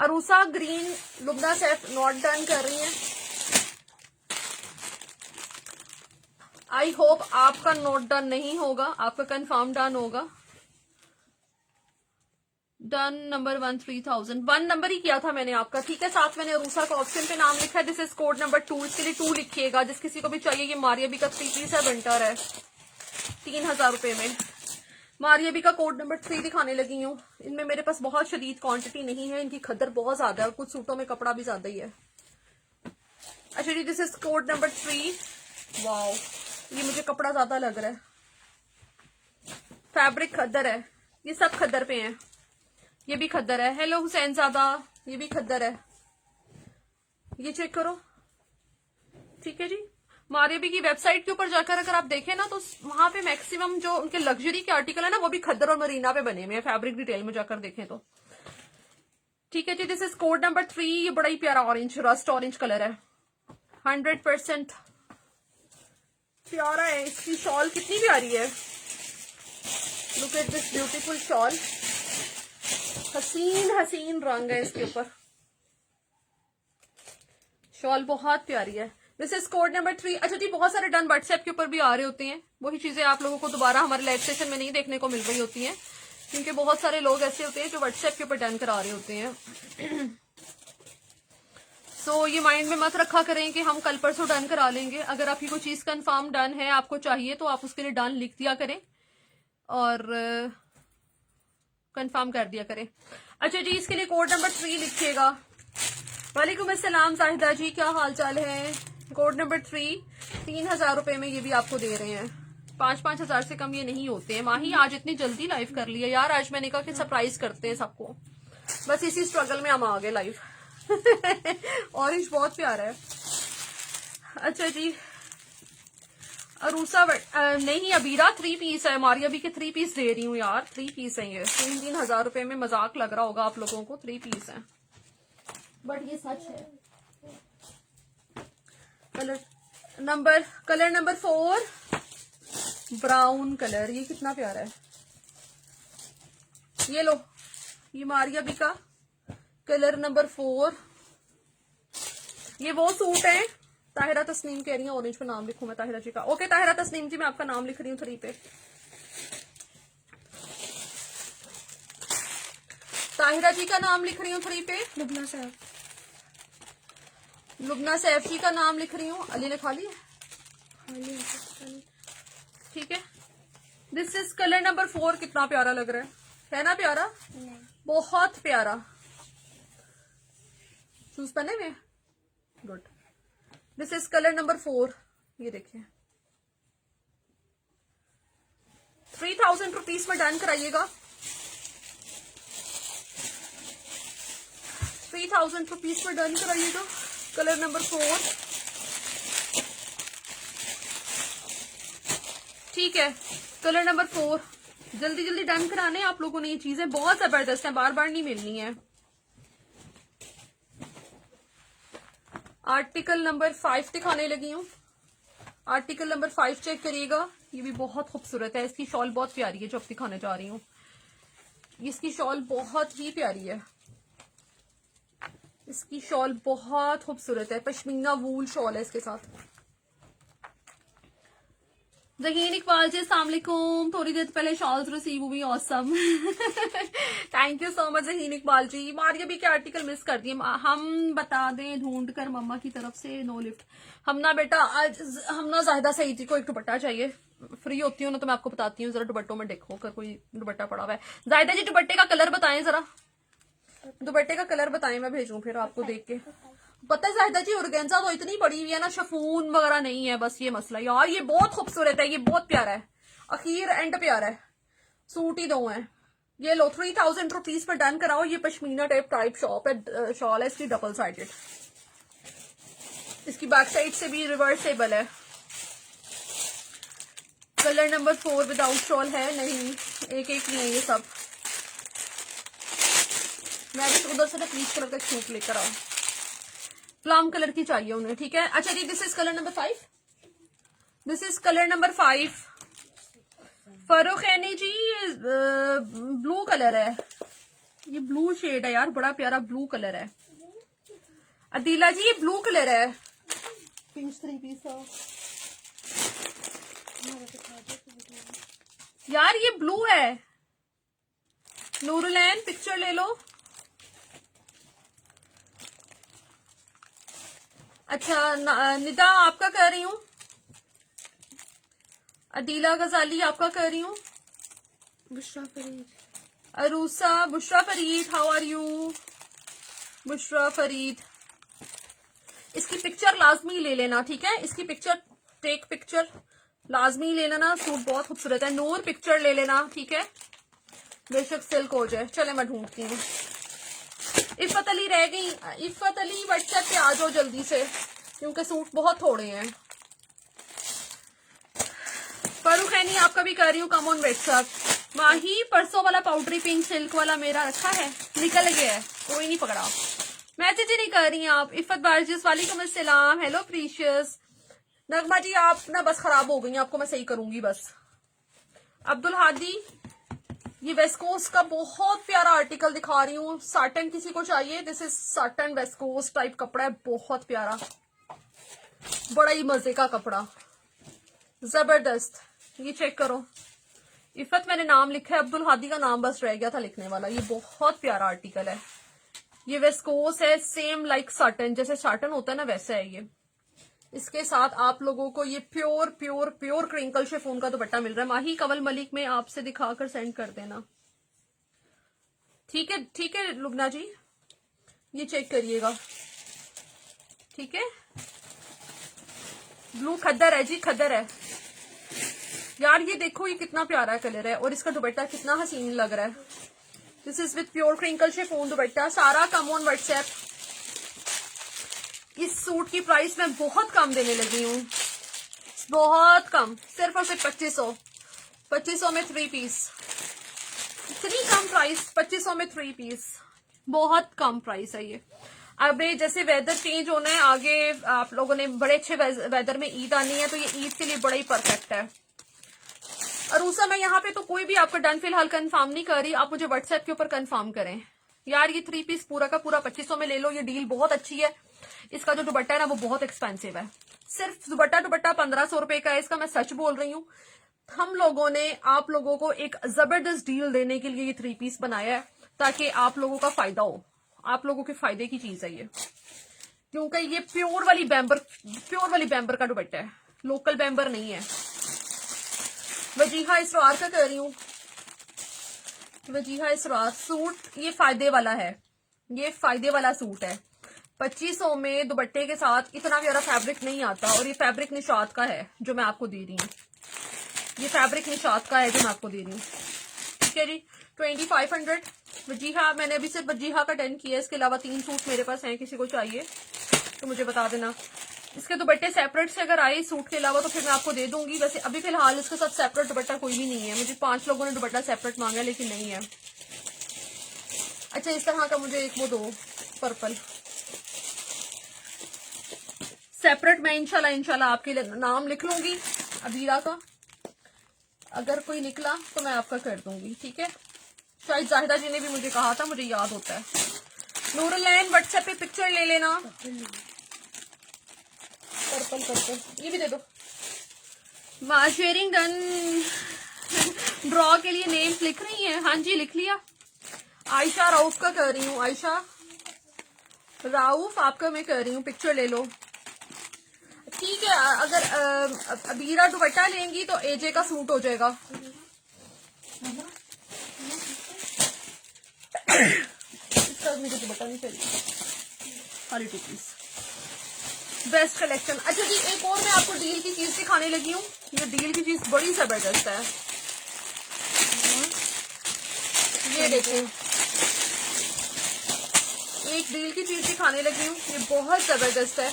Speaker 1: Aroosa green Lubna Saif not done कर रही है। आई होप आपका नोट डन नहीं होगा, आपका कंफर्म डन होगा। डन नंबर 1 3000, 1 नंबर ही किया था मैंने आपका। ठीक है, साथ मैंने अरूसा का ऑप्शन पे नाम लिखा है। दिस इज कोड नंबर 2, इसके लिए 2 लिखिएगा। जिस किसी को भी चाहिए, ये मारिया बी का 3 पीस है, विंटर है, 3000 रुपए में। मारिया बी का कोड नंबर 3 दिखाने लगी हूँ। इनमें मेरे पास बहुत शदीद क्वांटिटी नहीं है, इनकी खद्दर बहुत ज्यादा है और कुछ सूटों में कपड़ा भी ज्यादा ही है। अच्छा जी, this is code number 3। Wow, ये मुझे कपड़ा ज्यादा लग रहा है। फैब्रिक खद्दर है, ये सब खद्दर पे हैं। ये भी खद्दर है। हेलो हुसैन ज्यादा, ये भी खद्दर है, ये चेक करो। ठीक है जी, मारिया बी की वेबसाइट के ऊपर जाकर अगर आप देखें ना, तो वहां पे मैक्सिमम जो उनके लग्जरी के आर्टिकल है ना, वो भी खद्दर और मरीना पे बने हुए हैं। फैब्रिक डिटेल में जाकर देखें तो। ठीक है जी, दिस इज कोड नंबर 3। ये बड़ा ही प्यारा ऑरेंज, रस्ट ऑरेंज कलर है, 100% प्यारा है। इसकी शॉल कितनी प्यारी है, look at this beautiful shawl. हसीन हसीन रंग है इसके ऊपर, शॉल बहुत प्यारी है। This is code number 3। अच्छा जी, बहुत सारे डन व्हाट्सएप के ऊपर भी आ रहे होते हैं। वही चीजें आप लोगों को दोबारा हमारे लाइव सेशन में नहीं देखने को मिल रही होती हैं, क्योंकि बहुत सारे लोग ऐसे होते हैं जो व्हाट्सएप के ऊपर डन करा रहे होते हैं। सो ये माइंड में मत रखा करें कि हम कल परसों डन करा लेंगे। अगर आपकी कोई चीज कंफर्म डन है, आपको चाहिए, तो आप उसके लिए डन लिख दिया करें और कंफर्म कर दिया करें। अच्छा जी, इसके लिए कोड नंबर 3 लिखिएगा। वालेकुम अस्सलाम जाहिदा जी, क्या हाल चाल है। कोड नंबर 3, 3000 रुपए में ये भी आपको दे रहे हैं। 5-5 हजार से कम ये नहीं होते हैं। माही आज इतनी जल्दी लाइव कर लिया यार, आज मैंने कहा कि सरप्राइज करते हैं सबको, बस इसी स्ट्रगल में हम आ गए लाइव। ऑरेंज बहुत प्यारा है। अच्छा जी, अरूसा नहीं, अबीरा 3 पीस है, मारिया बी के 3 पीस दे रही हूँ यार। 3 पीस है ये, 3-3 हजार रुपए में। मजाक लग रहा होगा आप लोगों को, 3 पीस है, बट ये सच है। कलर नंबर 4, ब्राउन कलर, ये कितना प्यारा है। ये लो, ये मारिया बी का कलर नंबर 4। ये वो सूट है। ताहिरा तस्नीम कह रही है ऑरेंज पे नाम लिखूं मैं ताहिरा जी का। ओके ताहिरा तस्नीम जी, मैं आपका नाम लिख रही हूँ 3 पे। ताहिरा जी का नाम लिख रही हूँ 3 पे। लुबना सैफ जी का नाम लिख रही हूँ। अली ने खा लिया, ठीक है। This is colour number 4। कितना प्यारा लग रहा है ना, प्यारा, बहुत प्यारा। शूज पहने हुए, good. This is colour number 4। ये देखिए, 3000 रुपीज में डन कराइएगा। 3000 रुपीज पर डन कराइएगा। कलर नंबर 4, ठीक है। कलर नंबर 4 जल्दी जल्दी डन कराने आप लोगों ने, ये चीजें बहुत जबरदस्त हैं, बार बार नहीं मिलनी है। आर्टिकल नंबर 5 दिखाने लगी हूँ। आर्टिकल नंबर 5 चेक करिएगा, ये भी बहुत खूबसूरत है। इसकी शॉल बहुत प्यारी है जो अब दिखाने जा रही हूँ। इसकी शॉल बहुत ही प्यारी है, इसकी शॉल बहुत खूबसूरत है, पश्मीना वूल शॉल है इसके साथ। जहीन इकबाल जी अस्सलाम वालेकुम, थोड़ी देर पहले शॉल्स रिसीव हुई, awesome. Thank you so much Zaheen Iqbal ji. Maria भी के आर्टिकल मिस कर दिए, हम बता दें ढूंढ कर मम्मा की तरफ से, नो लिफ्ट। हम ना बेटा आज हम ना जाहिदा सईद जी को एक दुपट्टा चाहिए, फ्री होती हूँ ना तो मैं आपको बताती हूँ। जरा दुपट्टों में देखो अगर कोई दुपट्टा पड़ा हुआ है। जाहिदा जी दुपट्टे का कलर बताएं जरा, दुपट्टे का कलर बताएं, मैं भेजूं फिर आपको देख के। पता है जाहिदा जी ऑर्गेन्जा तो इतनी बड़ी हुई है ना, शफून वगैरह नहीं है, बस ये मसला। यार ये बहुत खूबसूरत है, ये बहुत प्यारा है, अखीर एंड प्यारा है। सूट ही 2 है। ये लो 3000 रुपीज पर डन कराओ। ये पश्मीना टाइप शॉप है, शॉल है इसकी डबल साइडेड। इसकी बैक साइड से भी रिवर्सेबल है। कलर नंबर 4 विदाउट शॉल है नहीं, एक एक नहीं है ये सब। मैं भी उधर से ना पीच कलर का सूट लेकर आऊं, प्लम कलर की चाहिए उन्हें, ठीक है। अच्छा जी, this is colour number 5, this is colour number 5। Farokhaini ji blue colour है, ये ब्लू शेड है यार, बड़ा प्यारा ब्लू कलर है। अदीला जी ये ब्लू कलर है, पीस 3 पीस यार, ये ब्लू है। नूरुलैन पिक्चर ले लो। अच्छा निदा आपका कह रही हूँ, अदीला गजाली आपका कह रही हूँ, Bushra Farid, Aroosa, Bushra Farid, how are you Bushra Farid. इसकी पिक्चर लाजमी ले लेना, ठीक है। इसकी पिक्चर, टेक पिक्चर लाजमी ले लेना, सूट बहुत खूबसूरत है। नूर पिक्चर ले लेना, ठीक है, बेशक सिल्क हो जाए। चले मैं ढूंढती हूँ। इफ़त अली रह गई, इफ़त अली व्हाट्सएप पे आ जाओ जल्दी से, क्योंकि सूट बहुत थोड़े हैं। फरूखैनी आपका भी कर रही हूँ, कम ऑन व्हाट्सएप। माही परसों वाला पाउडरी पिंक सिल्क वाला मेरा रखा है, निकल गया है, कोई नहीं पकड़ा। मैसेज ही नहीं कर रही आप। इफ़त बारजिस वालेकुम अस्सलाम, हेलो प्रीशियस। नगमा जी आप ना बस खराब हो गई, आपको मैं सही करूंगी बस। अब्दुल हादी, ये वेस्कोस का बहुत प्यारा आर्टिकल दिखा रही हूँ, साटन किसी को चाहिए, दिस इज साटन वेस्कोस टाइप कपड़ा है, बहुत प्यारा, बड़ा ही मजे का कपड़ा, जबरदस्त। ये चेक करो। इफ़त मैंने नाम लिखा है, अब्दुल हादी का नाम बस रह गया था लिखने वाला। ये बहुत प्यारा आर्टिकल है, ये वेस्कोस है, सेम लाइक साटन, जैसे साटन होता है ना वैसा है ये। इसके साथ आप लोगों को ये pure pure pure crinkle chiffon का दुपट्टा मिल रहा है। माही कवल मलिक में आपसे दिखाकर सेंड कर देना, ठीक है, ठीक है लुबना जी, ये चेक करिएगा, ठीक है। ब्लू खद्दर है जी, खद्दर है यार। ये देखो ये कितना प्यारा कलर है और इसका दुपट्टा कितना हसीन लग रहा है। This is with pure crinkle chiffon दुपट्टा, सारा कम ऑन व्हाट्सएप। इस सूट की प्राइस मैं बहुत कम देने लगी हूँ, बहुत कम, सिर्फ और सिर्फ 2500 में 3 पीस। इतनी कम प्राइस, 2500 में 3 पीस, बहुत कम प्राइस है ये। अब जैसे वेदर चेंज होना है आगे, आप लोगों ने बड़े अच्छे वेदर में ईद आनी है, तो ये ईद के लिए बड़ा ही परफेक्ट है। अरूसा मैं यहाँ पे तो कोई भी आपका डन फिलहाल कंफर्म नहीं कर रही, आप मुझे व्हाट्सएप के ऊपर कंफर्म करें यार। ये 3 पीस पूरा का पूरा 2500 में ले लो, ये डील बहुत अच्छी है। इसका जो दुपट्टा है ना वो बहुत एक्सपेंसिव है, सिर्फ दुपट्टा 1500 रुपए का है इसका, मैं सच बोल रही हूँ। हम लोगों ने आप लोगों को एक जबरदस्त डील देने के लिए ये 3 पीस बनाया है, ताकि आप लोगों का फायदा हो, आप लोगों के फायदे की चीज है ये, क्योंकि ये प्योर वाली बैम्बर का दुपट्टा है, लोकल बैम्बर नहीं है। वजीहा इसरार का कर रही हूँ, वजीहा इसरार सूट ये फायदे वाला है, ये फायदे वाला सूट है। 2500 में दुपट्टे के साथ इतना प्यारा फैब्रिक नहीं आता, और ये फैब्रिक निशात का है जो मैं आपको दे रही हूँ, ये फैब्रिक निशात का है जो मैं आपको दे रही हूँ, ठीक है जी। 2500 वजीहा, मैंने अभी सिर्फ वजीहा का डन किया है, इसके अलावा 3 सूट मेरे पास हैं, किसी को चाहिए तो मुझे बता देना। इसके दुपट्टे सेपरेट से अगर आए सूट के अलावा तो फिर मैं आपको दे दूंगी। वैसे अभी फिलहाल इसके साथ सेपरेट दुपट्टा कोई भी नहीं है, मुझे 5 लोगों ने दुपट्टा सेपरेट मांगा है लेकिन नहीं है। अच्छा इस तरह का मुझे एक वो दो पर्पल सेपरेट, मैं इंशाल्लाह आपके लिए नाम लिख लूंगी अबीरा का, अगर कोई निकला तो मैं आपका कर दूंगी, ठीक है। शायद जाहिदा जी ने भी मुझे कहा था, मुझे याद होता है। नूरुलैन व्हाट्सएप पे पिक्चर ले लेना। पर्पल ये भी दे दो। Sharing done. ड्रॉ के लिए नेम्स लिख रही हैं? हाँ जी लिख लिया। आयशा राउफ का कर रही हूँ, आयशा राउफ आपका मैं कर रही हूँ, पिक्चर ले लो, ठीक है। अगर अबीरा दुपट्टा लेंगी तो एजे का सूट हो जाएगा। इसका मुझे दुपट्टा नहीं चाहिए, खाली 2 पीस। Best collection. अच्छा जी एक और मैं आपको डील की चीज दिखाने लगी हूँ, ये डील की चीज बड़ी जबरदस्त है, ये देखें, एक डील की चीज दिखाने लगी हूँ, ये बहुत जबरदस्त है,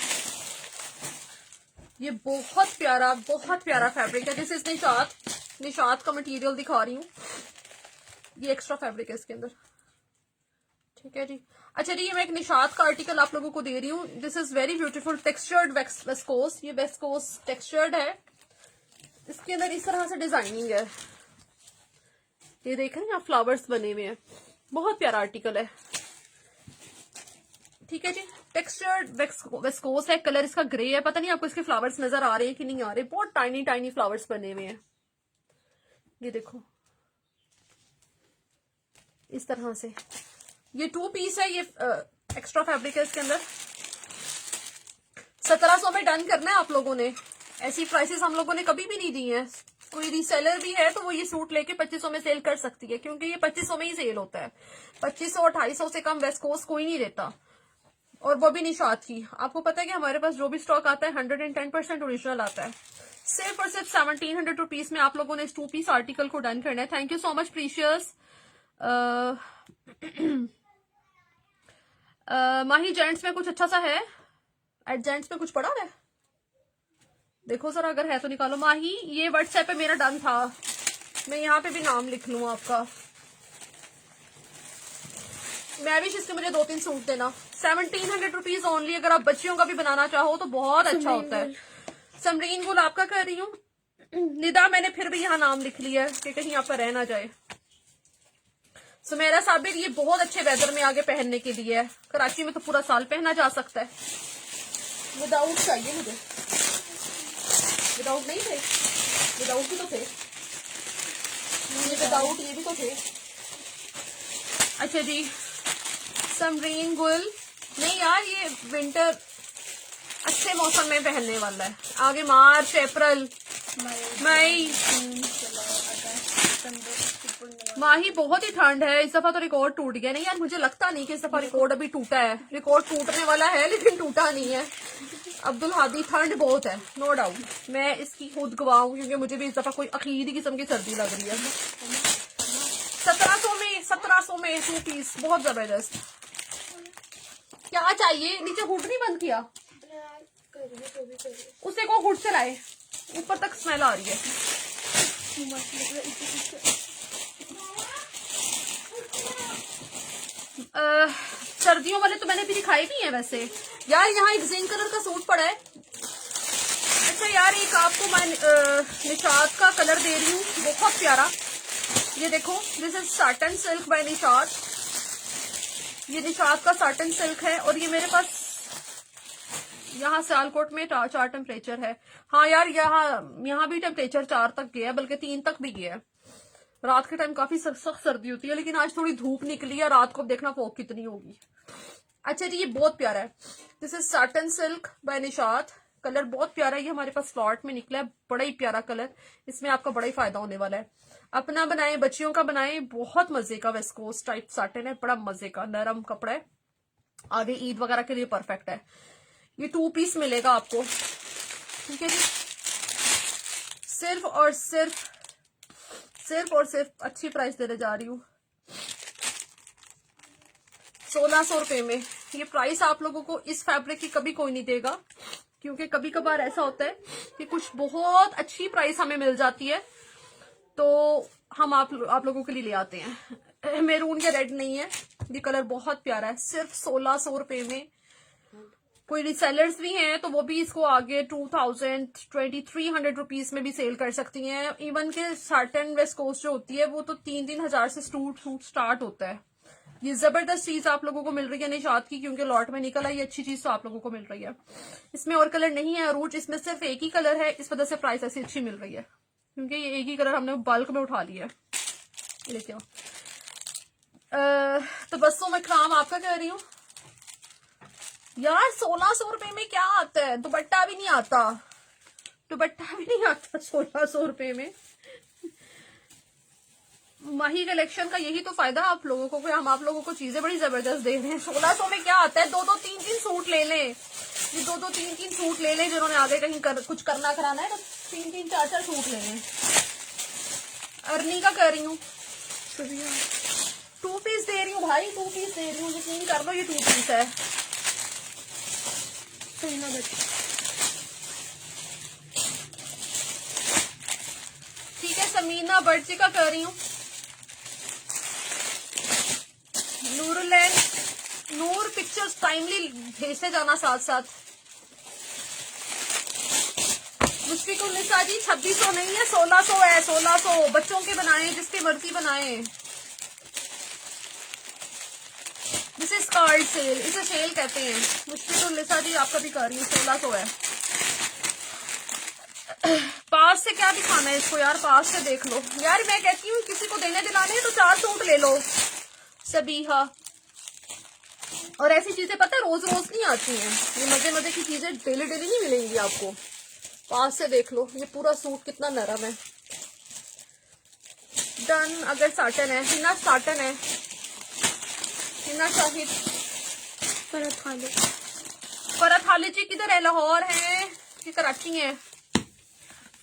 Speaker 1: ये बहुत प्यारा फैब्रिक है। दिस इज निशात का मटेरियल दिखा रही हूँ, ये एक्स्ट्रा फैब्रिक है इसके अंदर, ठीक है जी। अच्छा जी ये मैं एक निशात का आर्टिकल आप लोगों को दे रही हूँ। This is very beautiful textured viscose, ये वेस्कोस टेक्सचर्ड है, इसके अंदर इस तरह से डिजाइनिंग है, ये देख रहे हैं आप फ्लावर्स बने हुए हैं, बहुत प्यारा आर्टिकल है, ठीक है जी। टेक्सचर्ड वेस्कोस है, कलर इसका ग्रे है, पता नहीं आपको इसके फ्लावर्स नजर आ रहे हैं कि नहीं आ रहे, बहुत टाइनी फ्लावर्स बने हुए हैं, ये देखो इस तरह से। ये 2 पीस है, ये एक्स्ट्रा फैब्रिक है इसके अंदर। 1700 में डन करना है आप लोगों ने, ऐसी प्राइसेस हम लोगों ने कभी भी नहीं दी हैं। कोई रीसेलर भी है तो वो ये सूट लेके 2500 में सेल कर सकती है, क्योंकि ये 2500 में ही सेल होता है, 2500 2800 से कम वेस्कोस कोई नहीं देता, और वो भी निशात की। आपको पता है कि हमारे पास जो भी स्टॉक आता है 110% ओरिजिनल आता है। सिर्फ और सिर्फ 1700 रुपीज में आप लोगों ने इस 2 पीस आर्टिकल को डन करना है। Thank you so much precious. Mahi gents में कुछ अच्छा सा है, एट जेंट्स में कुछ पड़ा है, देखो सर अगर है तो निकालो। माही ये व्हाट्सएप पे मेरा डन था, मैं यहाँ पे भी नाम लिख लूँ आपका। मैं भी इसके मुझे 2-3 सूट देना। 1700 रुपीज ओनली। अगर आप बच्चियों का भी बनाना चाहो तो बहुत अच्छा होता है। समरीन गुल आपका कर रही हूँ। निदा मैंने फिर भी यहाँ नाम लिख लिया है कि कहीं आपका रह ना जाए। सुमेरा साबिर ये बहुत अच्छे वेदर में आगे पहनने के लिए है, कराची में तो पूरा साल पहना जा सकता है। विदाउट चाहिए मुझे, विदाउट नहीं थे, विदाउट भी तो थे, ये विदाउट ये भी तो थे। अच्छा जी समरीन गुल नहीं यार, ये विंटर अच्छे मौसम में पहनने वाला है, आगे मार्च अप्रैल मई। माही बहुत ही ठंड है इस दफा, तो रिकॉर्ड टूट गया। नहीं यार मुझे लगता नहीं कि इस दफा रिकॉर्ड अभी टूटा है, रिकॉर्ड टूटने वाला है लेकिन टूटा नहीं है। अब्दुल हादी ठंड बहुत है नो डाउट, मैं इसकी खुद गवाह हूँ क्योंकि मुझे भी इस दफा कोई अखीरी किस्म की सर्दी लग रही है। 1700 में 2 पीस बहुत जबरदस्त। क्या चाहिए? नीचे हुड नहीं बंद किया, उसे को हुड चलाए, ऊपर तक स्मेल आ रही है। सर्दियों वाले तो मैंने भी दिखाए भी हैं वैसे। यार यहाँ एक जिंक कलर का सूट पड़ा है। अच्छा यार एक आपको मैं निशात का कलर दे रही हूँ, बहुत प्यारा। ये देखो this is satin silk bye Nishat, ये निशात का साटन सिल्क है और ये मेरे पास यहाँ सियालकोट में 4 टेम्परेचर है। हाँ यार यहाँ भी टेम्परेचर 4 तक गया, बल्कि 3 तक भी गया है। रात के टाइम काफी सख्त सर्दी होती है, लेकिन आज थोड़ी धूप निकली है, रात को देखना फॉग कितनी होगी। अच्छा जी ये बहुत प्यारा है, this is satin silk bye Nishat, colour बहुत प्यारा है। ये हमारे पास स्लॉट में निकला है, बड़ा ही प्यारा कलर, इसमें आपका बड़ा ही फायदा होने वाला है। अपना बनाए बच्चियों का बनाए, बहुत मजे का वेस्कोस टाइप साटन है, बड़ा मजे का नरम कपड़ा है, आगे ईद वगैरह के लिए परफेक्ट है। ये 2 पीस मिलेगा आपको, ठीक है जी। सिर्फ और सिर्फ अच्छी प्राइस देने जा रही हूँ। 1600 रुपए में। ये प्राइस आप लोगों को इस फैब्रिक की कभी कोई नहीं देगा, क्योंकि कभी कभार ऐसा होता है कि कुछ बहुत अच्छी प्राइस हमें मिल जाती है तो हम आप लोगों के लिए ले आते हैं। मैरून के रेड नहीं है, ये कलर बहुत प्यारा है, सिर्फ 1600 रुपए में। कोई रिसेलर्स भी हैं तो वो भी इसको आगे 2000 2300 रुपीज में भी सेल कर सकती हैं। इवन के साटन वेस्ट कोस्ट जो होती है वो तो 3-3 हजार से सूट स्टार्ट होता है। ये जबरदस्त चीज आप लोगों को मिल रही है निशात की, क्योंकि लॉट में निकल आई अच्छी चीज तो आप लोगों को मिल रही है। इसमें और कलर नहीं है अरूज, इसमें सिर्फ एक ही कलर है, इस वजह से प्राइस ऐसी अच्छी मिल रही है, क्योंकि ये एक ही कलर हमने बल्क में उठा लिया है। लेके आओ। तो बस मैं काम आपका कह रही हूँ यार, 1600 रुपए में क्या आता है, दुपट्टा भी नहीं आता, दुपट्टा भी नहीं आता 1600 रुपए में। माही कलेक्शन का यही तो फायदा आप लोगों को, हम आप लोगों को चीजें बड़ी जबरदस्त दे रहे हैं। 1600 में क्या आता है, 2-2 3-3 सूट ले लें, ये 2-2 3-3 सूट ले लें, जिन्होंने आगे कहीं कुछ करना कराना है तो 3-3 4-4 सूट ले लें। अर्नी का कर रही हूँ, 2 पीस दे रही हूँ भाई, 2 पीस दे रही हूँ, यकीन कर लो ये 2 पीस है। ठीक है, समीना बर्ची का कर रही हूँ। नूर पिक्चर्स टाइमली भेजते जाना साथ साथ। मुश्फिकुल निसा जी 2600 नहीं है, 1600 है, 1600। बच्चों के बनाए, जिसके मर्जी बनाए। दिस इज कार्ड सेल, इसे सेल कहते हैं। मुश्फिकुल निसा जी आपका भी कर रही हूँ, 1600 है। पास से क्या दिखाना है इसको यार, पास से देख लो यार। मैं कहती हूँ किसी को देने दिलाने हैं तो 4 सूट ले लो सबीहा। और ऐसी चीजें पता है रोज रोज नहीं आती हैं, ये मजे मजे की चीजें डेली डेली नहीं मिलेंगी आपको। पास से देख लो, ये पूरा सूट कितना नरम है। डन। अगर साटन है, हिना साटन है, हिना शाहिद। फरत खालिद जी किधर है, लाहौर है कि कराची है?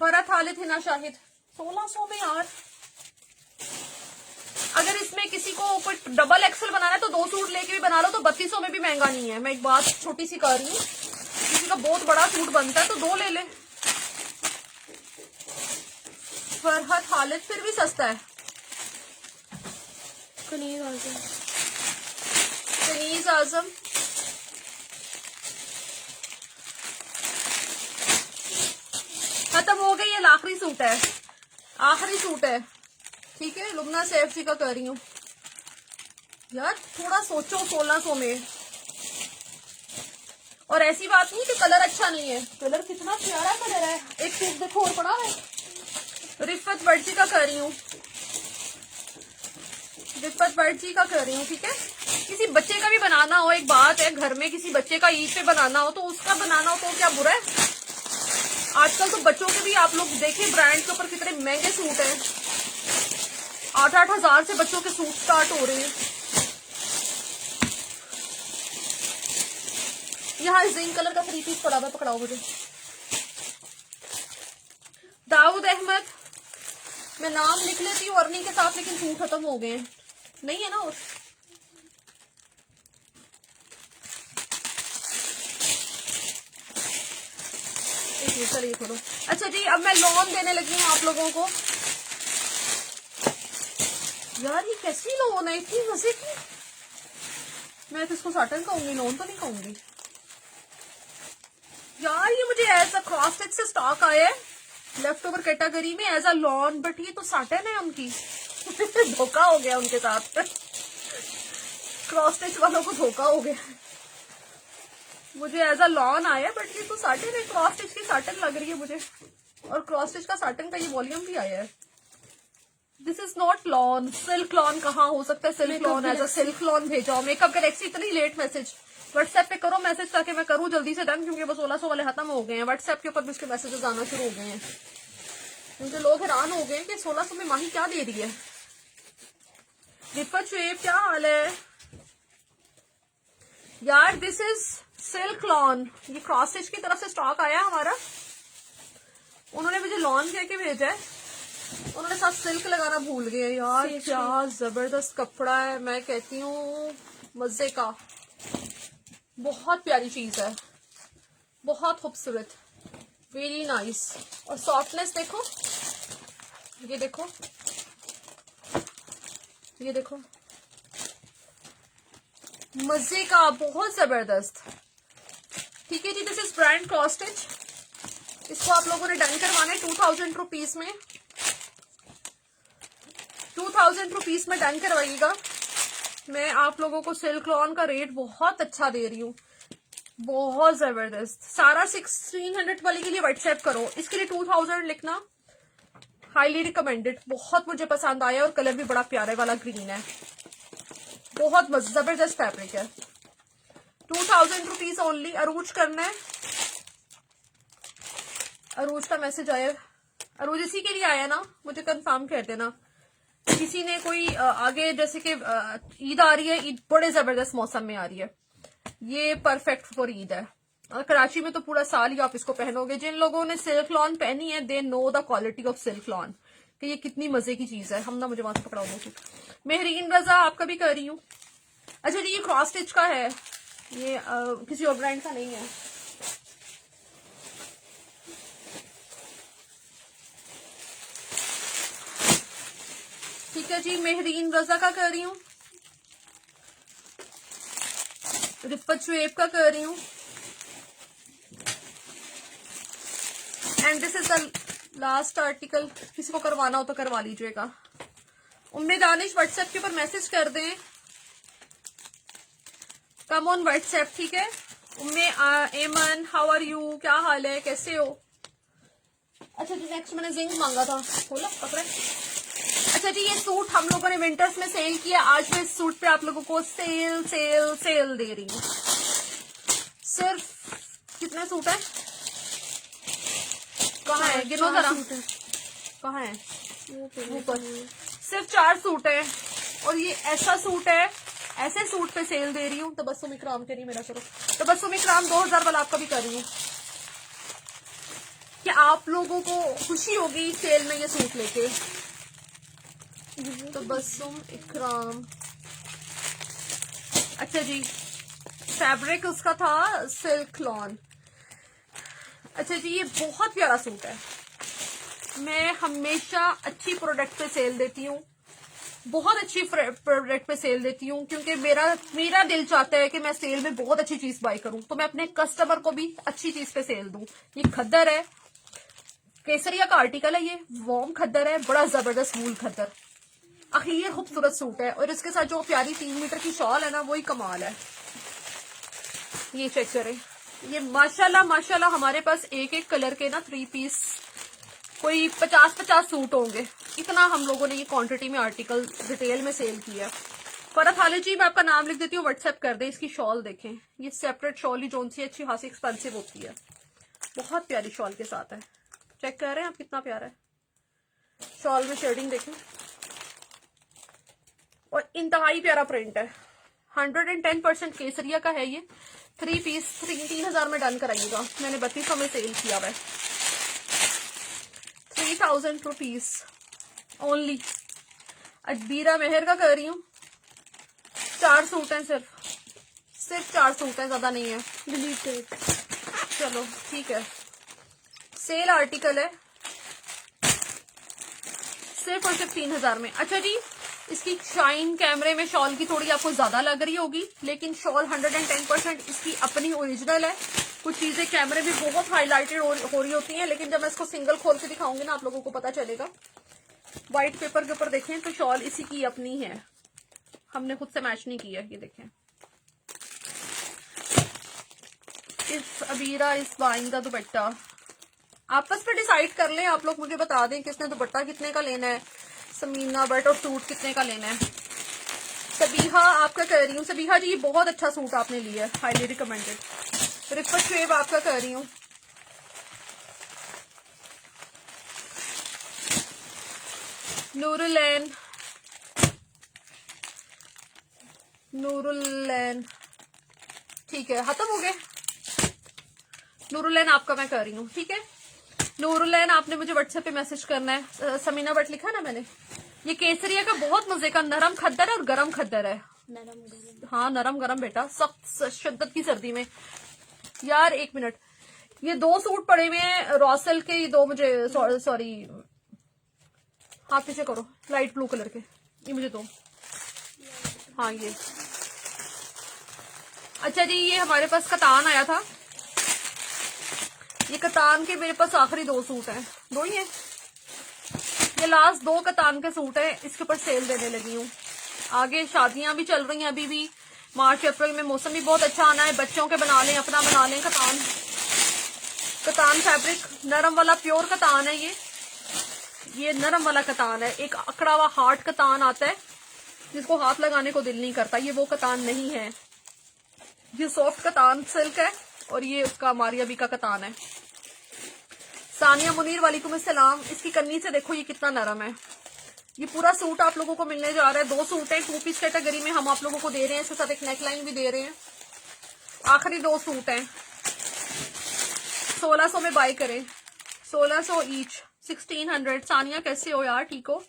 Speaker 1: फरत खालिद, हिना शाहिद। 1600 में यार। अगर इसमें किसी को कोई डबल एक्सल बनाना है तो 2 सूट लेके भी बना लो, तो 3200 में भी महंगा नहीं है। मैं एक बात छोटी सी कर रही हूँ, किसी का बहुत बड़ा सूट बनता है तो 2 ले ले। फरहत खालिद फिर भी सस्ता है। कनीज आजम। खत्म हो गई, ये आखिरी सूट है, आखिरी सूट है। ठीक है, लुबना सैफ जी का कर रही हूँ यार। थोड़ा सोचो 1600 में। और ऐसी बात नहीं कि कलर अच्छा नहीं है, कलर कितना प्यारा कलर है। एक सूट देखो और पड़ा है। रिफत वर्जी का कर रही हूँ, रिफत वर्जी का कर रही हूँ। ठीक है, किसी बच्चे का भी बनाना हो, एक बात है, घर में किसी बच्चे का ईद पे बनाना हो तो उसका बनाना हो तो क्या बुरा है। आजकल तो बच्चों के भी आप लोग देखिए ब्रांड के ऊपर कितने महंगे सूट हैं। 8-8 हजार से बच्चों के सूट स्टार्ट हो रहे हैं। यहाँ जिंक कलर का 3 पीस पड़ा हुआ, पकड़ाओ मुझे। दाऊद अहमद, मैं नाम लिख लेती हूँ अर्निंग के साथ, लेकिन सूट खत्म हो गए हैं, नहीं है ना और। चलिए छोड़ो। अच्छा जी, अब मैं लोन देने लगी हूँ आप लोगों को। यार ये कैसी लोन है, इतनी मजे की। मैं तो इसको साटन कहूंगी, लोन तो नहीं कहूंगी यार। ये मुझे एज अ क्रॉस स्टिच से स्टॉक आया है लेफ्ट ओवर कैटेगरी में एज अ लॉन, बट ये तो साटन है उनकी। धोखा हो गया उनके साथ। क्रॉस स्टिच वालों को धोखा हो गया। मुझे एज अ लॉन आया, बट ये तो साटन है, क्रॉस स्टिच की साटन लग रही है मुझे। और क्रॉस स्टिच का साटन का ये वॉल्यूम भी आया है। This is not lawn. Silk lawn कहाँ हो सकता है, silk lawn as a silk lawn भेजाओ। मेकअप गैलेक्सी इतनी लेट मैसेज, व्हाट्सएप पे करो मैसेज ताकि मैं करूँ जल्दी से डन, क्योंकि वो 1600 वाले खत्म हो गए हैं। व्हाट्सएप के ऊपर भी उसके मैसेजेस आना शुरू हो गए हैं, क्योंकि लोग हैरान हो गए कि 1600 में माही क्या दे रही है। रिफत शुएब क्या हाल है यार। दिस इज सिल्क लॉन, ये क्रॉस स्टिच की तरफ से स्टॉक आया हमारा। उन्होंने मुझे लॉन कह के भेजा है, उन्होंने साथ सिल्क लगाना भूल गए यार। क्या जबरदस्त कपड़ा है, मैं कहती हूँ मजे का, बहुत प्यारी चीज है, बहुत खूबसूरत, वेरी नाइस। और सॉफ्टनेस देखो, ये देखो, ये देखो, मजे का, बहुत जबरदस्त। ठीक है जी, this is brand cross stitch. इसको आप लोगों ने डन करवाना है 2000 रुपीज में, 2000 रुपीज में डन करवाइएगा। मैं आप लोगों को सिल्क लॉन का रेट बहुत अच्छा दे रही हूँ, बहुत जबरदस्त। सारा 1600 वाली के लिए व्हाट्सएप करो, इसके लिए 2000 लिखना, हाईली रिकमेंडेड। बहुत मुझे पसंद आया और कलर भी बड़ा प्यारे वाला ग्रीन है, बहुत जबरदस्त फैब्रिक है। 2000 रुपीज ओनली। अरूज करना है, अरूज का मैसेज आया, अरूज इसी के लिए आया ना, मुझे कंफर्म कर देना। किसी ने कोई आगे, जैसे कि ईद आ रही है, ईद बड़े जबरदस्त मौसम में आ रही है, ये परफेक्ट फॉर ईद है। और कराची में तो पूरा साल ही आप इसको पहनोगे। जिन लोगों ने सिल्क लॉन पहनी है, they know the quality of silk lawn, कि ये कितनी मजे की चीज है। हम ना, मुझे वहां से पकड़ाओ दो सूट। मेहरीन रजा आपका भी कर रही हूँ। अच्छा जी, ये क्रॉस स्टिच का है, ये किसी और ब्रांड का नहीं है। ठीक है जी, मेहरीन रजा का कर रही हूँ, रिपत शुएब का कर रही हूँ, and this is the last article. किसी को करवाना हो तो करवा लीजिएगा। उम्मीद दानिश व्हाट्सएप के ऊपर मैसेज कर दें, कम ऑन व्हाट्सएप, ठीक है। उम्मे एमन, हाउ आर यू, क्या हाल है, कैसे हो। अच्छा जी, नेक्स्ट मैंने जिंक मांगा था, खोला पकड़े। अच्छा जी, ये सूट हम लोगों ने विंटर्स में सेल किया, आज मैं इस सूट पे आप लोगों को सेल सेल सेल दे रही हूँ। सिर्फ कितने सूट है, कहाँ है, गिनो जरा, कहाँ है, ऊपर। सिर्फ 4 सूट है, और ये ऐसा सूट है, ऐसे सूट पे सेल दे रही हूँ। तबस्सुम इकराम के नहीं मेरा करो, तबस्सुम इकराम 2000 वाला आपका भी कर रही हूँ, कि आप लोगों को खुशी होगी सेल में ये सूट लेके। तबस्सुम इकराम, अच्छा जी, फैब्रिक उसका था सिल्क लॉन। अच्छा जी, ये बहुत प्यारा सूट है। मैं हमेशा अच्छी प्रोडक्ट पे सेल देती हूँ, बहुत अच्छी प्रोडक्ट पे सेल देती हूँ, क्योंकि मेरा दिल चाहता है कि मैं सेल में बहुत अच्छी चीज बाय करूँ, तो मैं अपने कस्टमर को भी अच्छी चीज पे सेल दूं। ये खद्दर है, केसरिया का आर्टिकल है, ये वॉर्म खद्दर है, बड़ा जबरदस्त वूल खद्दर, अखीर खूबसूरत सूट है। और इसके साथ जो प्यारी 3 मीटर की शॉल है ना, वही कमाल है। ये चेक करें, ये माशाल्लाह माशाल्लाह हमारे पास एक एक कलर के ना 3 पीस कोई 50-50 सूट होंगे, इतना हम लोगों ने ये क्वांटिटी में आर्टिकल डिटेल में सेल किया। फरत हाले जी, मैं आपका नाम लिख देती हूँ, व्हाट्सएप कर दे। इसकी शॉल देखें, ये सेपरेट शॉल ही जोन सी अच्छी खासी एक्सपेंसिव होती है, बहुत प्यारी शॉल के साथ है। चेक कर रहे हैं आप, कितना प्यारा है। शॉल में शेडिंग देखें, और इंतहाई प्यारा प्रिंट है। 110% केसरिया का है ये। 3 पीस 3000 में डन कराइएगा, मैंने 3200 में सेल किया हुआ है। 3000 रुपीज ओनली। अजबीरा मेहर का कर रही हूँ, 4 सूट हैं, सिर्फ 4 सूट हैं, ज्यादा नहीं है। डिलीटेड, चलो ठीक है, सेल आर्टिकल है, सिर्फ और सिर्फ 3000 में। अच्छा जी, इसकी शाइन कैमरे में शॉल की थोड़ी आपको ज्यादा लग रही होगी, लेकिन शॉल 110% इसकी अपनी ओरिजिनल है। कुछ चीजें कैमरे में बहुत हाईलाइटेड हो रही होती हैं, लेकिन जब मैं इसको सिंगल खोल के दिखाऊंगी ना, आप लोगों को पता चलेगा। व्हाइट पेपर के ऊपर देखें तो शॉल इसी की अपनी है, हमने खुद से मैच नहीं किया। ये देखें, इस अबीरा इस बाइंग का दुपट्टा आपस में डिसाइड कर लें आप लोग, मुझे बता दें किसने दुपट्टा कितने का लेना है, समीना बट और सूट कितने का लेना है। सबीहा आपका कर रही हूँ, सबीहा जी बहुत अच्छा सूट आपने लिया है, हाईली रिकमेंडेड। रिफत शुएब आपका कर रही हूँ, नूरुलैन, नूरुलैन, ठीक है, खत्म हो गए। नूरुलैन आपका मैं कर रही हूँ, ठीक है। नूरुलैन आपने मुझे व्हाट्सएप पे मैसेज करना है। समीना बट लिखा ना मैंने। ये केसरिया का बहुत मजे का नरम खद्दर है और गरम खद्दर है,
Speaker 2: नरम गरम।
Speaker 1: हाँ नरम गरम बेटा, सख्त शिद्दत की सर्दी में। यार एक मिनट, ये 2 सूट पड़े हुए हैं रॉसल के, ये 2 मुझे सॉरी हाथ पीछे करो, लाइट ब्लू कलर के, ये मुझे 2। हाँ ये अच्छा जी, ये हमारे पास कतान आया था, ये कतान के मेरे पास आखिरी 2 सूट हैं, 2 ही हैं, ये लास्ट 2 कतान के सूट हैं, इसके ऊपर सेल देने लगी हूँ। आगे शादियां भी चल रही हैं, अभी भी मार्च अप्रैल में मौसम भी बहुत अच्छा आना है, बच्चों के बना लें, अपना बना लें। कतान फैब्रिक नरम वाला प्योर कतान है, ये नरम वाला कतान है। एक अकड़ा हुआ हार्ड कतान आता है जिसको हाथ लगाने को दिल नहीं करता, ये वो कतान नहीं है, ये सॉफ्ट कतान सिल्क है, और ये उसका मारिया बी का कतान है। सानिया मुनीर वालेकुम अस्सलाम। इसकी कन्नी से देखो ये कितना नरम है। ये पूरा सूट आप लोगों को मिलने जा रहा है, 2 सूट है 2 पीस कैटेगरी में हम आप लोगों को दे रहे हैं, इसके साथ एक नेकलाइन भी दे रहे हैं। आखिरी 2 सूट हैं, 1600 में बाय करें, 1600 ईच, 1600। सानिया कैसे हो यार, ठीक हो?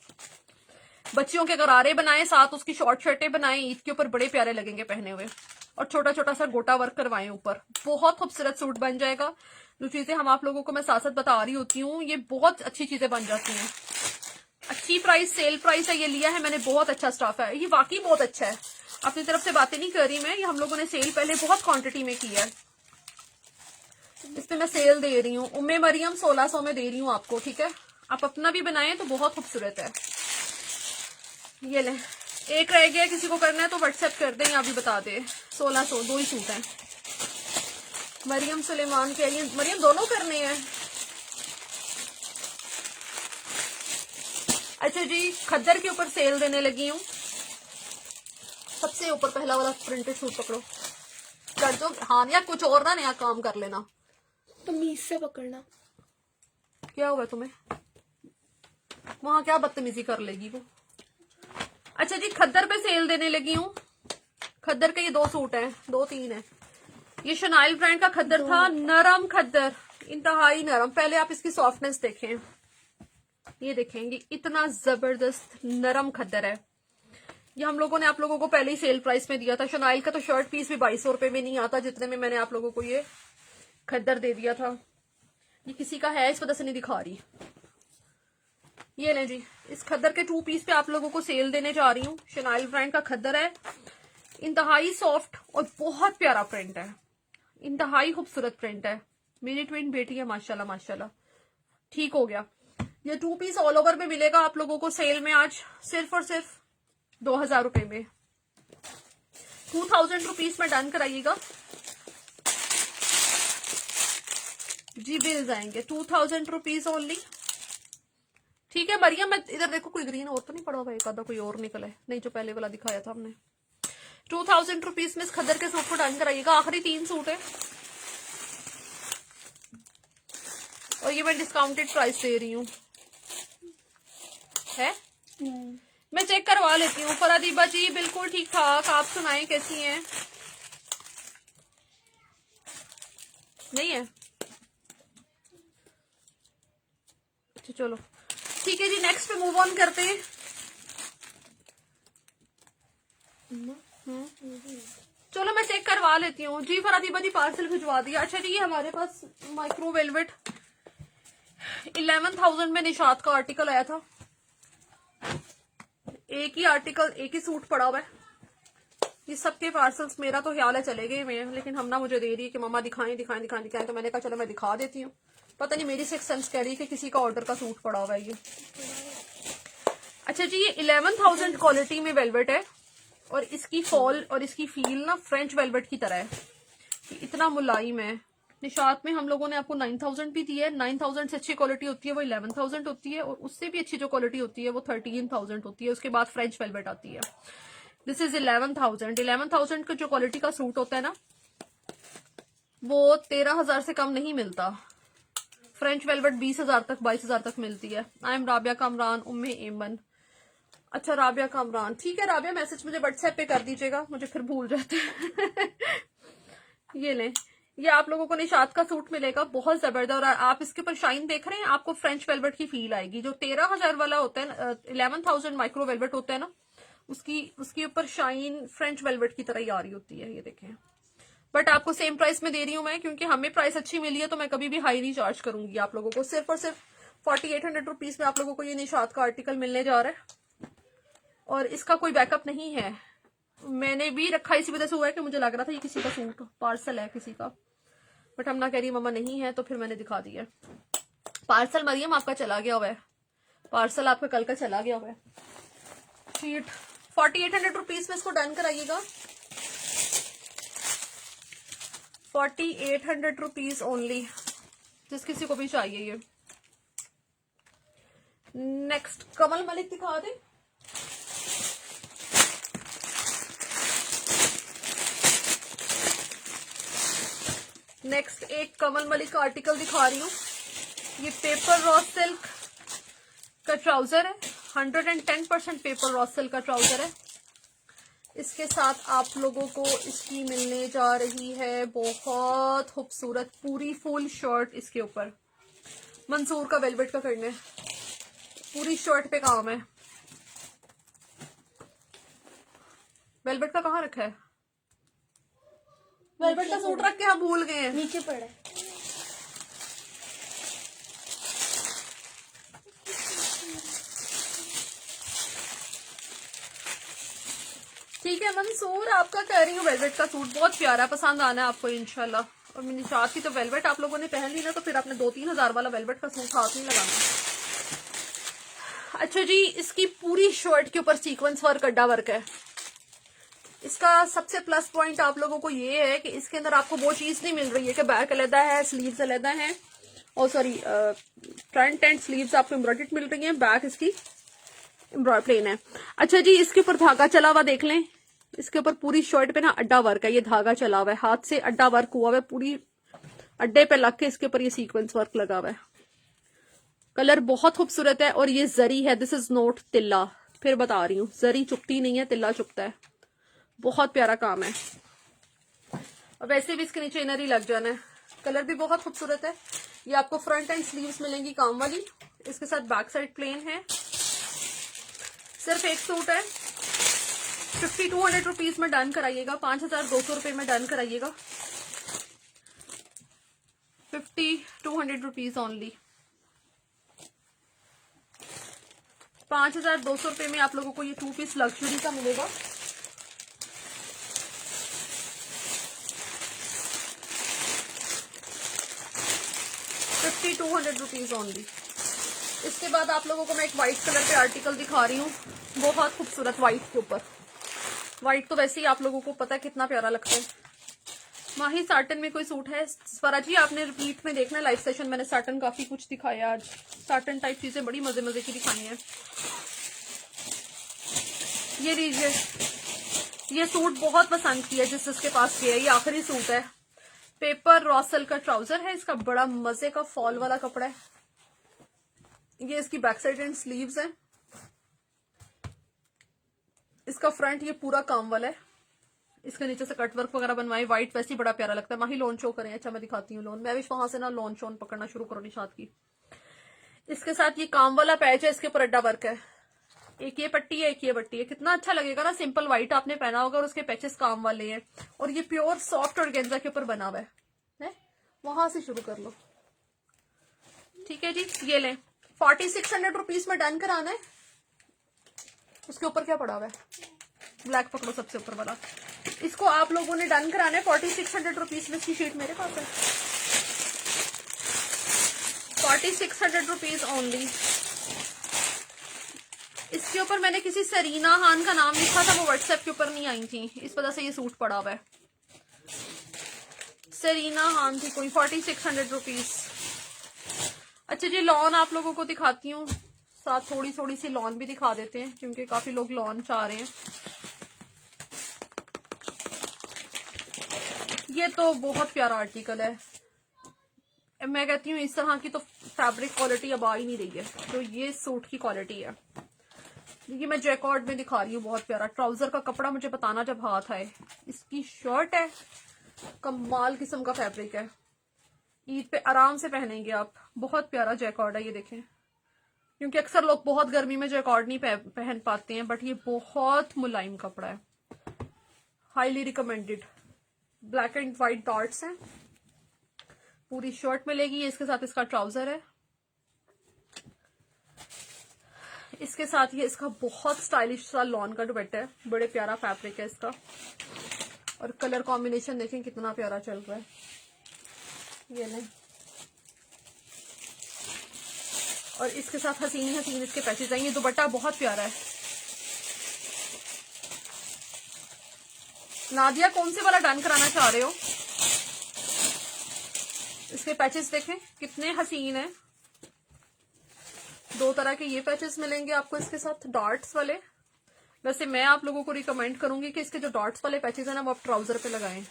Speaker 1: बच्चियों के गरारे बनाए, साथ उसकी शॉर्ट शर्टें बनाए, ईद के ऊपर बड़े प्यारे लगेंगे पहने हुए, और छोटा छोटा सा गोटा वर्क करवाएं ऊपर, बहुत खूबसूरत सूट बन जाएगा। जो चीजें हम आप लोगों को मैं साथ साथ बता रही होती हूँ, ये बहुत अच्छी चीजें बन जाती हैं। अच्छी प्राइस, सेल प्राइस है, ये लिया है मैंने, बहुत अच्छा स्टाफ है, ये वाकई बहुत अच्छा है। अपनी तरफ से बातें नहीं कर रही मैं, ये हम लोगों ने सेल पहले बहुत क्वांटिटी में की है, इस पे मैं सेल दे रही हूँ। उम्मे मरियम 1600 में दे रही हूँ आपको, ठीक है? आप अपना भी बनाए तो बहुत खूबसूरत है। ये ले, एक रह गया, किसी को करना है तो व्हाट्सएप कर दें या भी बता दे। 1600, 2 ही सूट हैं। मरियम सुलेमान कह रही है, मरियम दोनों करने हैं। अच्छा जी, खद्दर के ऊपर सेल देने लगी हूँ, सबसे ऊपर पहला वाला प्रिंटेड सूट पकड़ो, कर दो। हाँ या कुछ और ना नया काम कर लेना,
Speaker 2: तमीज से पकड़ना।
Speaker 1: क्या हुआ तुम्हें वहां, क्या बदतमीजी कर लेगी वो। अच्छा जी, खद्दर पे सेल देने लगी हूँ। खद्दर के ये 2 सूट हैं, 2-3 है। ये शनाइल ब्रांड का खद्दर था, नरम खद्दर, इंतहाई नरम। पहले आप इसकी सॉफ्टनेस देखें, ये देखेंगे इतना जबरदस्त नरम खद्दर है। ये हम लोगों ने आप लोगों को पहले ही सेल प्राइस में दिया था। शनाइल का तो शर्ट पीस भी 2200 रुपए में नहीं आता, जितने में मैंने आप लोगों को ये खद्दर दे दिया था। ये किसी का है, इस वजह से नहीं दिखा रही। ये लें जी, इस खद्दर के 2 पीस पे आप लोगों को सेल देने जा रही हूँ। शनाइल ब्रांड का खद्दर है, इंतहाई सॉफ्ट और बहुत प्यारा प्रिंट है, इंतहाई खूबसूरत प्रिंट है। मेरी ट्विन बेटी है, माशाल्लाह माशाल्लाह। ठीक हो गया। ये 2 पीस ऑल ओवर में मिलेगा आप लोगों को सेल में आज सिर्फ और सिर्फ 2000 रुपए में। 2000 रुपीज में डन कराइएगा जी, बिल्स आएंगे 2000 रुपीज ओनली। ठीक है मरियम, मैं इधर देखो कोई ग्रीन और तो नहीं पड़ा हुआ, एक आधा कोई और निकला है, नहीं जो पहले वाला दिखाया था हमने। 2000 रुपीज में इस खद्दर के सूट को डन कराइएगा। आखिरी 3 सूट है, और ये मैं डिस्काउंटेड प्राइस दे रही हूँ है। मैं चेक करवा लेती हूँ। फरादीबा जी बिल्कुल ठीक ठाक, आप सुनाएं कैसी हैं? नहीं है? अच्छा चलो ठीक है जी, नेक्स्ट पे मूव ऑन करते हैं। चलो मैं चेक करवा लेती हूँ जी। फरादीबा जी पार्सल भिजवा दिया। अच्छा जी, ये हमारे पास माइक्रो वेलवेट 11,000 में निशात का आर्टिकल आया था। एक ही आर्टिकल, एक ही सूट पड़ा हुआ है। ये सबके पार्सल्स मेरा तो ख्याल है चले गए हुए हैं, लेकिन हम ना मुझे दे रही है कि मम्मा दिखाएं दिखाएं दिखाएं दिखाएं, तो मैंने कहा चलो मैं दिखा देती हूँ। पता नहीं मेरी सिक्स सेंस कह रही है कि किसी का ऑर्डर का सूट पड़ा हुआ है ये। अच्छा जी, ये 11,000 क्वालिटी में वेलवेट है, और इसकी फॉल और इसकी फील ना फ्रेंच वेलवेट की तरह है, इतना मुलायम है। निशात में हम लोगों ने आपको 9,000 भी दी है। 9,000 से अच्छी क्वालिटी होती है वो 11,000 होती है, और उससे भी अच्छी जो क्वालिटी होती है वो 13,000 होती है। उसके बाद फ्रेंच वेलवेट आती है। This is 11,000। 11,000 का जो क्वालिटी का सूट होता है ना, वो 13,000 से कम नहीं मिलता। फ्रेंच वेलवेट 20,000 तक, 22,000 तक मिलती है। आई एम राबिया कामरान, उम्मे एमन। अच्छा राबिया कामरान, ठीक है राबिया, मैसेज मुझे व्हाट्सएप पे कर दीजिएगा, मुझे फिर भूल जाते हैं। ये लें, ये आप लोगों को निशात का सूट मिलेगा, बहुत जबरदस्त। और आप इसके ऊपर शाइन देख रहे हैं, आपको फ्रेंच वेलवेट की फील आएगी। जो 13,000 वाला होता है, 11,000 माइक्रो वेलवेट होता है ना, उसके ऊपर शाइन फ्रेंच वेलवेट की तरह ही आ रही होती है, ये देखें। बट आपको सेम प्राइस में दे रही हूं मैं, क्योंकि हमें प्राइस अच्छी मिली है तो मैं कभी भी हाई नहीं चार्ज करूंगी आप लोगों को। सिर्फ और सिर्फ 4800 रुपीज में आप लोगों को ये निशात का आर्टिकल मिलने जा रहा है, और इसका कोई बैकअप नहीं है। मैंने भी रखा इसी वजह से हुआ है कि मुझे लग रहा था ये किसी का सूट पार्सल है किसी का, बट हम ना कह रही मम्मा नहीं है, तो फिर मैंने दिखा दिया। पार्सल मरियम आपका चला गया हुआ है, पार्सल आपका कल का चला गया हुआ है। शीट 4800 रुपीज में इसको डन कराइएगा, 4800 रुपीज ओनली, जिस किसी को भी चाहिए ये। नेक्स्ट कमल मलिक दिखा दे। नेक्स्ट एक कमल मलिक का आर्टिकल दिखा रही हूँ। ये पेपर रॉ सिल्क का ट्राउजर है, 110% पेपर रॉ सिल्क का ट्राउजर है। इसके साथ आप लोगों को इसकी मिलने जा रही है बहुत खूबसूरत पूरी फुल शर्ट। इसके ऊपर मंसूर का वेलवेट का करने, पूरी शर्ट पे काम है। वेलवेट का कहाँ रखा है? वेलवेट का सूट रख के हम भूल गए हैं,
Speaker 2: नीचे पड़ा है।
Speaker 1: ठीक है मंसूर, आपका कह रही हूँ वेलवेट का सूट बहुत प्यारा, पसंद आना है आपको इंशाल्लाह। और मैंने चाहती थी तो वेलवेट आप लोगों ने पहन ली ना, तो फिर आपने 2-3 हजार वाला वेलवेट का सूट हाथ नहीं लगाना। अच्छा जी, इसकी पूरी शर्ट के ऊपर सीक्वेंस वर्क, अड्डा वर्क है। इसका सबसे प्लस पॉइंट आप लोगों को ये है कि इसके अंदर आपको वो चीज नहीं मिल रही है कि बैक अलहदा है, स्लीव्स अलहदा है, और सॉरी फ्रंट एंड स्लीव्स आपको एम्ब्रॉयडर्ड मिल रही है, बैक इसकी प्लेन है। अच्छा जी, इसके ऊपर धागा चला हुआ देख लें, इसके ऊपर पूरी शर्ट पे ना अड्डा वर्क है, ये धागा चला हुआ है, हाथ से अड्डा वर्क हुआ हुआ है, पूरी अड्डे पे लग के इसके ऊपर ये सीक्वेंस वर्क लगा हुआ है। कलर बहुत खूबसूरत है, और ये जरी है, दिस इज नॉट तिल्ला, फिर बता रही हूँ, जरी चुपती नहीं है, तिल्ला चुपता है। बहुत प्यारा काम है, और वैसे भी इसके नीचे इनर ही लग जाना है। कलर भी बहुत खूबसूरत है। ये आपको फ्रंट एंड स्लीव्स मिलेंगी काम वाली, इसके साथ बैक साइड प्लेन है। सिर्फ एक सूट है, 5200 रुपीज में डन कराइएगा, 5200 रुपए में डन कराइएगा, 5200 रुपीज ओनली। 5200 रुपए में आप लोगों को ये 2 पीस लग्जरी का मिलेगा। ₹5200 ओनली। इसके बाद आप लोगों को मैं एक व्हाइट कलर पे आर्टिकल दिखा रही हूँ, बहुत खूबसूरत व्हाइट के ऊपर। व्हाइट तो वैसे ही आप लोगों को पता है कितना प्यारा लगता है। माही साटन में कोई सूट है? स्वरा जी आपने रिपीट में देखना लाइव सेशन, मैंने साटन काफी कुछ दिखाया आज, साटन टाइप चीजें बड़ी मजे मजे की दिखाई है। ये लीजिए, ये सूट बहुत पसंद किया जिसके पास गया, ये आखिरी सूट है। पेपर रॉ सिल्क का ट्राउजर है, इसका बड़ा मजे का फॉल वाला कपड़ा है। ये इसकी बैक साइड एंड स्लीव्स है। इसका फ्रंट ये पूरा काम वाला है, इसके नीचे से कट वर्क वगैरह बनवाए। व्हाइट वैसे ही बड़ा प्यारा लगता है। माही लोन शो करें। अच्छा मैं दिखाती हूँ लोन, मैं भी वहां से ना लोन शोन पकड़ना शुरू करो निशात की। इसके साथ ये काम वाला पैच है, इसके ऊपर अड्डा वर्क है। एक ये पट्टी है, एक ये पट्टी है। कितना अच्छा लगेगा ना, सिंपल व्हाइट आपने पहना होगा और उसके पैचेस काम वाले हैं, और ये प्योर सॉफ्ट ऑर्गेन्जा के ऊपर बना हुआ है। वहां से शुरू कर लो, ठीक है जी। ये लें, 4600 रुपीज में डन कराना है। उसके ऊपर क्या पड़ा हुआ है, ब्लैक पकड़ो सबसे ऊपर वाला, इसको आप लोगों ने डन कराना है 4600 रुपीज में। इसकी शीट मेरे पास है, 4600 रुपीज ओनली। इसके ऊपर मैंने किसी सरीना खान का नाम लिखा था, वो व्हाट्सएप के ऊपर नहीं आई थी, इस वजह से ये सूट पड़ा हुआ है। सरीना खान थी कोई, 4600 रुपीज। अच्छा जी, लॉन आप लोगों को दिखाती हूँ, साथ थोड़ी थोड़ी सी लॉन भी दिखा देते हैं, क्योंकि काफी लोग लॉन चाह रहे हैं। ये तो बहुत प्यारा आर्टिकल है, मैं कहती हूँ इस तरह की तो फैब्रिक क्वालिटी अब आ ही नहीं रही है, तो ये सूट की क्वालिटी है। ये मैं जैकॉर्ड में दिखा रही हूँ, बहुत प्यारा। ट्राउजर का कपड़ा मुझे बताना जब हाथ आए। इसकी शर्ट है, कमाल किस्म का फैब्रिक है, ईद पे आराम से पहनेंगे आप। बहुत प्यारा जैकॉर्ड है, ये देखें क्योंकि अक्सर लोग बहुत गर्मी में जैकॉर्ड नहीं पहन पाते हैं, बट ये बहुत मुलायम कपड़ा है, highly recommended. Black and white dots हैं, पूरी शर्ट मिलेगी। इसके साथ इसका ट्राउजर है, इसके साथ ये इसका बहुत स्टाइलिश सा लॉन का दुपट्टा है, बड़े प्यारा फैब्रिक है इसका, और कलर कॉम्बिनेशन देखें कितना प्यारा चल रहा है। ये ले, और इसके साथ हसीन हसीन इसके पैचेज आएंगे। दुपट्टा बहुत प्यारा है। नादिया कौन से वाला डन कराना चाह रहे हो? इसके पैचेस देखें कितने हसीन है। 2 तरह के ये पैचेस मिलेंगे आपको इसके साथ, डॉट्स वाले। वैसे मैं आप लोगों को रिकमेंड करूंगी कि इसके जो डॉट्स वाले पैचेस है ना वो आप ट्राउजर पे लगाएं,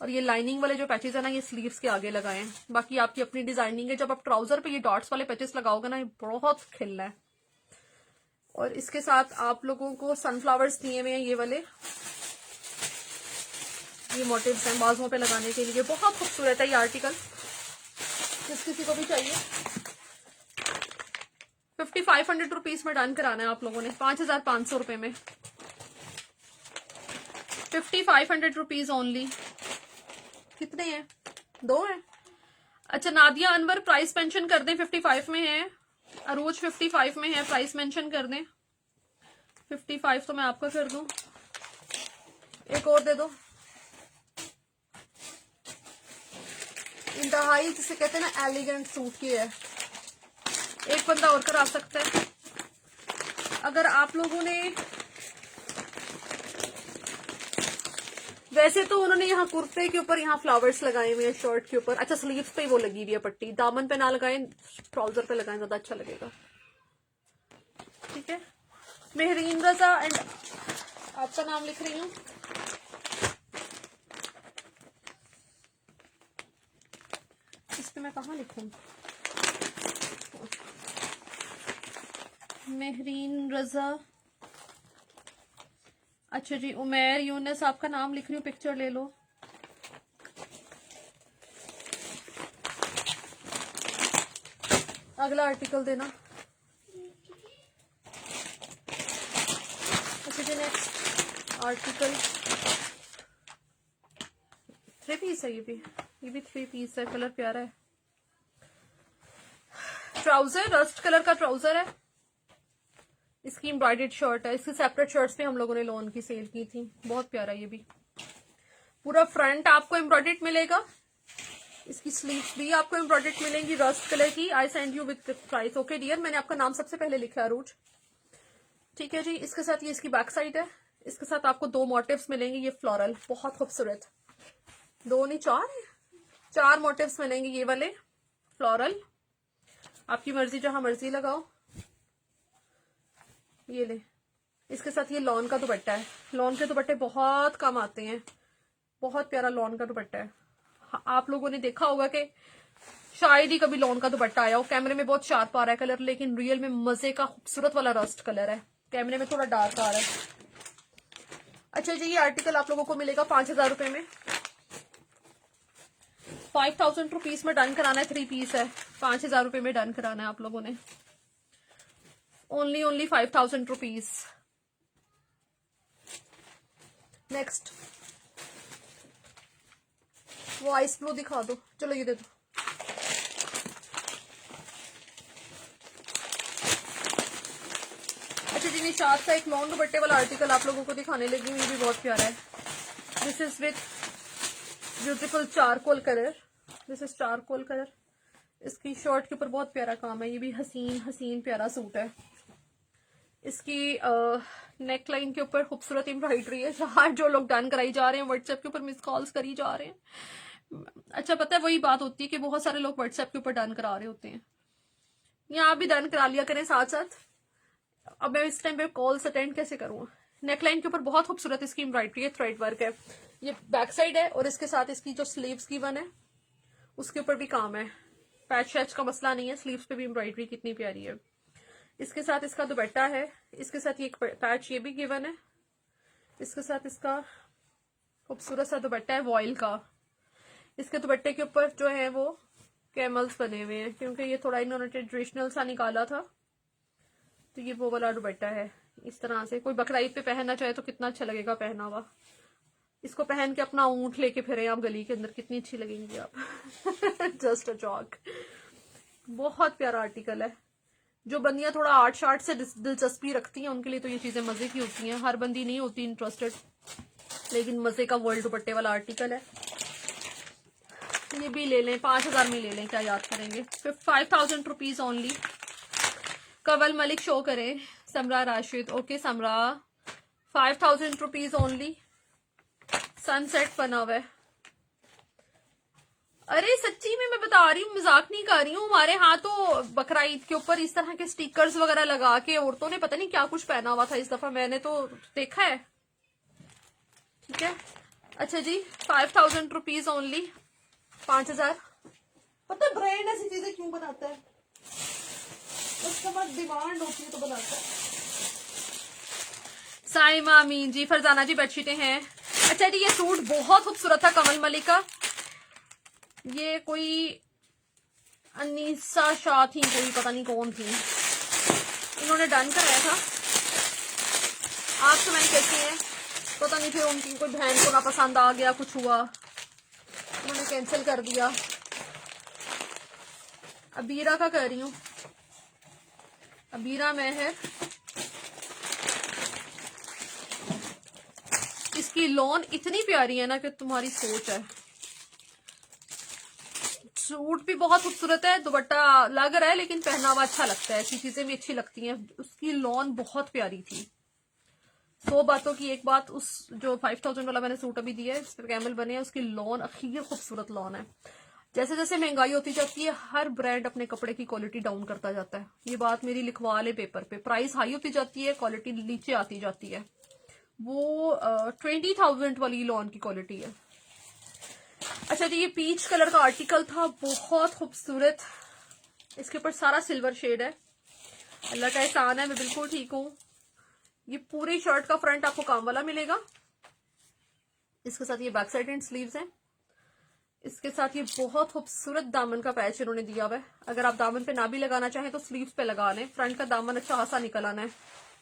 Speaker 1: और ये लाइनिंग वाले जो पैचेस है ना ये स्लीव्स के आगे लगाएं। बाकी आपकी अपनी डिजाइनिंग है, जब आप ट्राउजर पे ये डॉट्स वाले पैचेस लगाओगे ना ये बहुत खिलना है। और इसके साथ आप लोगों को सनफ्लावर्स दिए हुए हैं, ये वाले ये मोटिव्स हैं बाजुओं पे लगाने के लिए, बहुत खूबसूरत है ये आर्टिकल। जिस किसी को भी चाहिए 5500 रुपीज में डन कराना है आप लोगों ने, 5500 रुपए में, 5500 रुपीज ओनली। कितने हैं? 2 हैं। अच्छा नादिया अनवर प्राइस मेंशन कर दें, 55 में है। अरूज 55 में है, प्राइस मेंशन कर दें। 55 तो मैं आपका कर दूं, एक और दे दो। इंतहाई जिसे कहते हैं ना एलिगेंट सूट की है, एक बंदा और करा सकता है। अगर आप लोगों ने, वैसे तो उन्होंने यहाँ कुर्ते के ऊपर यहाँ फ्लावर्स लगाए हुए हैं, शर्ट के ऊपर। अच्छा स्लीव्स पे ही वो लगी हुई है पट्टी, दामन पे ना लगाएं, ट्राउजर पे लगाएं, ज्यादा अच्छा लगेगा। ठीक है, मेहरीन रजा एंड आपका नाम लिख रही हूँ। इस पे मैं कहाँ लिखूं? मेहरीन रजा, अच्छा जी उमेर यूनस आपका नाम लिख रही हूँ, पिक्चर ले लो। अगला आर्टिकल देना। अच्छा जी नेक्स्ट आर्टिकल 3 पीस है, ये भी 3 पीस है, कलर प्यारा है। ट्राउजर रस्ट कलर का ट्राउजर है, इसकी एम्ब्रॉयडर्ड शर्ट है। इसकी सेपरेट शर्ट्स भी हम लोगों ने लोन की सेल की थी, बहुत प्यारा। ये भी पूरा फ्रंट आपको एम्ब्रॉयडर्ड मिलेगा, इसकी स्लीव्स भी आपको एम्ब्रॉयडर्ड मिलेंगी रस्ट कलर की। I send you with price. Okay dear, मैंने आपका नाम सबसे पहले लिखा है अरूज, ठीक है जी। इसके साथ ये इसकी बैक साइड है, इसके साथ आपको 2 मोटिव्स मिलेंगे, ये फ्लोरल, बहुत खूबसूरत। 2 नहीं 4 मोटिव्स मिलेंगे, ये वाले फ्लोरल। आपकी मर्जी, जहां मर्जी लगाओ। ये ले, इसके साथ ये लॉन का दुपट्टा है। लॉन के दुपट्टे बहुत कम आते हैं, बहुत प्यारा लॉन का दुपट्टा है। आप लोगों ने देखा होगा कि शायद ही कभी लॉन का दुपट्टा आया हो। कैमरे में बहुत शार्प आ रहा है कलर, लेकिन रियल में मजे का खूबसूरत वाला रस्ट कलर है। कैमरे में थोड़ा डार्क आ रहा है। अच्छा जी, ये आर्टिकल आप लोगों को मिलेगा 5000 रुपए में। 5000 रुपीज में डन कराना है, 3 पीस है, 5000 रुपए में डन कराना है आप लोगों ने। Only 5000 rupees. नेक्स्ट वो आइस ब्लू दिखा दो, चलो ये दे दो। अच्छा जी, निशात का एक लॉन्ग दुपट्टे वाला आर्टिकल आप लोगों को दिखाने लगी हूँ, ये भी बहुत प्यारा है। This is with beautiful charcoal colour, this is charcoal colour. इसकी शर्ट के ऊपर बहुत प्यारा काम है, ये भी हसीन प्यारा सूट है। इसकी नेक लाइन के ऊपर खूबसूरत एम्ब्रॉयडरी है। जहाँ जो लोग डन कराई जा रहे हैं, व्हाट्सएप के ऊपर मिस कॉल्स करी जा रहे हैं। अच्छा पता है, वही बात होती है कि बहुत सारे लोग व्हाट्सएप के ऊपर डन करा रहे होते हैं। यहाँ भी डन करा लिया करें साथ साथ। अब मैं इस टाइम पे कॉल्स अटेंड कैसे करूँ? नेकलाइन के ऊपर बहुत खूबसूरत इसकी एम्ब्रॉयडरी है, थ्रेड वर्क है। ये बैक साइड है, और इसके साथ इसकी जो स्लीव्स की वन है उसके ऊपर भी काम है। पैच शैच का मसला नहीं है, स्लीव्स पे भी एम्ब्रॉयडरी कितनी प्यारी है। इसके साथ इसका दुपट्टा है, इसके साथ ये पैच ये भी गिवन है। इसके साथ इसका खूबसूरत सा दुपट्टा है वॉयल का। इसके दुपट्टे के ऊपर जो है वो कैमल्स बने हुए हैं, क्योंकि ये थोड़ा इन्होंने ट्रेडिशनल सा निकाला था। तो ये वो वाला दुपट्टा है, इस तरह से कोई बकरा ईद पे पहनना चाहे तो कितना अच्छा लगेगा पहना हुआ। इसको पहन के अपना ऊंट लेके फिरे आप गली के अंदर, कितनी अच्छी लगेंगी आप। Just a joke. बहुत प्यारा आर्टिकल है। जो बंदियां थोड़ा आर्ट शार्ट से दिलचस्पी रखती हैं उनके लिए तो ये चीजें मजे की होती हैं। हर बंदी नहीं होती इंटरेस्टेड, लेकिन मजे का वर्ल्ड दुपट्टे वाला आर्टिकल है। ये भी ले लें, 5000 में ले लें, क्या याद करेंगे। 5000 rupees only. Kawal Malik show करें, Samra Rashid. Okay Samra, 5000 rupees only. Sunset बना हुआ है। अरे सच्ची में मैं बता रही हूँ, मजाक नहीं कर रही हूँ। हमारे यहाँ तो बकरा ईद के ऊपर इस तरह के स्टिकर्स वगैरह लगा के औरतों ने पता नहीं क्या कुछ पहना हुआ था इस दफा, मैंने तो देखा है। ठीक है, अच्छा जी, 5000 रुपीज ओनली। 5000। पता है ब्रांड ऐसी चीजें क्यों बनाता है, कस्टमर डिमांड होती है तो बनाता है। साइमा अमीन जी, फरजाना जी बेडशीटें हैं। अच्छा जी, ये सूट बहुत खूबसूरत था कमल मलिक का। ये कोई अनीसा शाह थी, कोई पता नहीं कौन थी, इन्होंने डन कराया था। आप सुनाई कैसी है, पता नहीं, फिर उनकी कोई बहन को ना पसंद आ गया, कुछ हुआ, उन्होंने कैंसिल कर दिया। अबीरा का कर रही हूँ, अबीरा में है। इसकी लॉन इतनी प्यारी है ना कि तुम्हारी सोच है। सूट भी बहुत खूबसूरत है, दुपट्टा लग रहा है लेकिन पहना हुआ अच्छा लगता है, ऐसी चीजें भी अच्छी लगती हैं। उसकी लॉन बहुत प्यारी थी। 100 बातों की एक बात, उस जो 5000 वाला मैंने सूट अभी दिया है, इस पर कैमल बने हैं, उसकी लॉन अखीर खूबसूरत लॉन है। जैसे जैसे महंगाई होती जाती है हर ब्रांड अपने कपड़े की क्वालिटी डाउन करता जाता है। ये बात मेरी लिखवा ले पेपर पे। प्राइस हाई होती जाती है, क्वालिटी नीचे आती जाती है। वो 20,000 वाली लॉन की क्वालिटी है। अच्छा जी, ये पीच कलर का आर्टिकल था, बहुत खूबसूरत। इसके ऊपर सारा सिल्वर शेड है। अल्लाह का एहसान है, मैं बिल्कुल ठीक हूँ। ये पूरी शर्ट का फ्रंट आपको काम वाला मिलेगा। इसके साथ ये बैक साइड एंड स्लीव्स हैं। इसके साथ ये बहुत खूबसूरत दामन का पैच इन्होंने दिया हुआ है। अगर आप दामन पे ना भी लगाना चाहें तो स्लीव्स पे लगा लें। फ्रंट का दामन अच्छा खासा निकल आना है,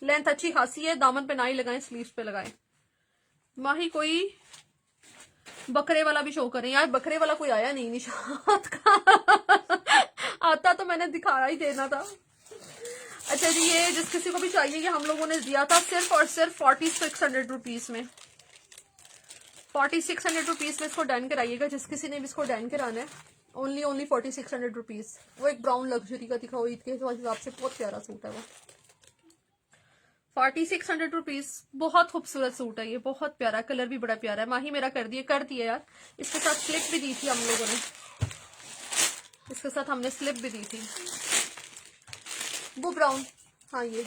Speaker 1: लेंथ अच्छी खासी है। दामन पे ना ही लगाएं, स्लीव्स पे लगाएं। माही कोई बकरे वाला भी शो करें यार। बकरे वाला कोई आया नहीं निशात का। आता तो मैंने दिखाया ही देना था। अच्छा जी, ये जिस किसी को भी चाहिए, ये हम लोगों ने दिया था सिर्फ और सिर्फ 4600 रुपीज में। 4600 रुपीज में इसको डन कराइएगा, जिस किसी ने भी इसको डन कराना है। Only 4600 rupees. वो एक ब्राउन लग्जरी का दिखाओ, ईद के हिसाब से बहुत प्यारा सूट है वो। 4600 रुपीज, बहुत खूबसूरत सूट है ये, बहुत प्यारा, कलर भी बड़ा प्यारा है। माही मेरा कर दिया यार। इसके साथ स्लिप भी दी थी हम लोगों ने, इसके साथ हमने स्लिप भी दी थी। वो ब्राउन, हाँ ये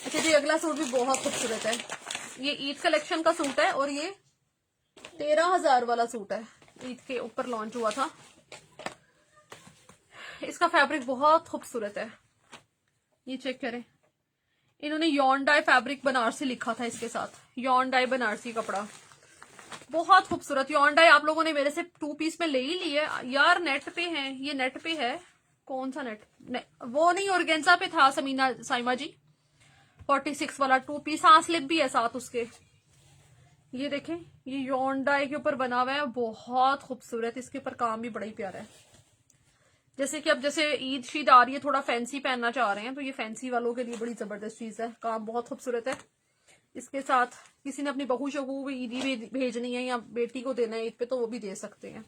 Speaker 1: अच्छा जी, अगला सूट भी बहुत खूबसूरत है। ये ईद कलेक्शन का सूट है और ये 13,000 वाला सूट है, ईद के ऊपर लॉन्च हुआ था। इसका फैब्रिक बहुत खूबसूरत है, ये चेक करें। इन्होंने यॉन डाई फैब्रिक बनारसी लिखा था इसके साथ, यॉन डाई बनारसी कपड़ा, बहुत खूबसूरत। यॉन डाई आप लोगों ने मेरे से 2 पीस में ले ही लिए यार। नेट पे है, ये नेट पे है। कौन सा नेट? वो नहीं, ऑर्गेन्जा पे था समीना साइमा जी। 46 वाला 2 पीस, हाँ स्लिप भी है साथ उसके। ये देखें, ये यॉन डाई के ऊपर बना हुआ है, बहुत खूबसूरत। इसके ऊपर काम भी बड़ा ही प्यारा है। जैसे कि अब जैसे ईद शीद आ रही है, थोड़ा फैंसी पहनना चाह रहे हैं तो ये फैंसी वालों के लिए बड़ी जबरदस्त चीज है। काम बहुत खूबसूरत है। इसके साथ किसी ने अपनी बहू शहू भी ईदी भेजनी है या बेटी को देना है ईद पे तो वो भी दे सकते हैं।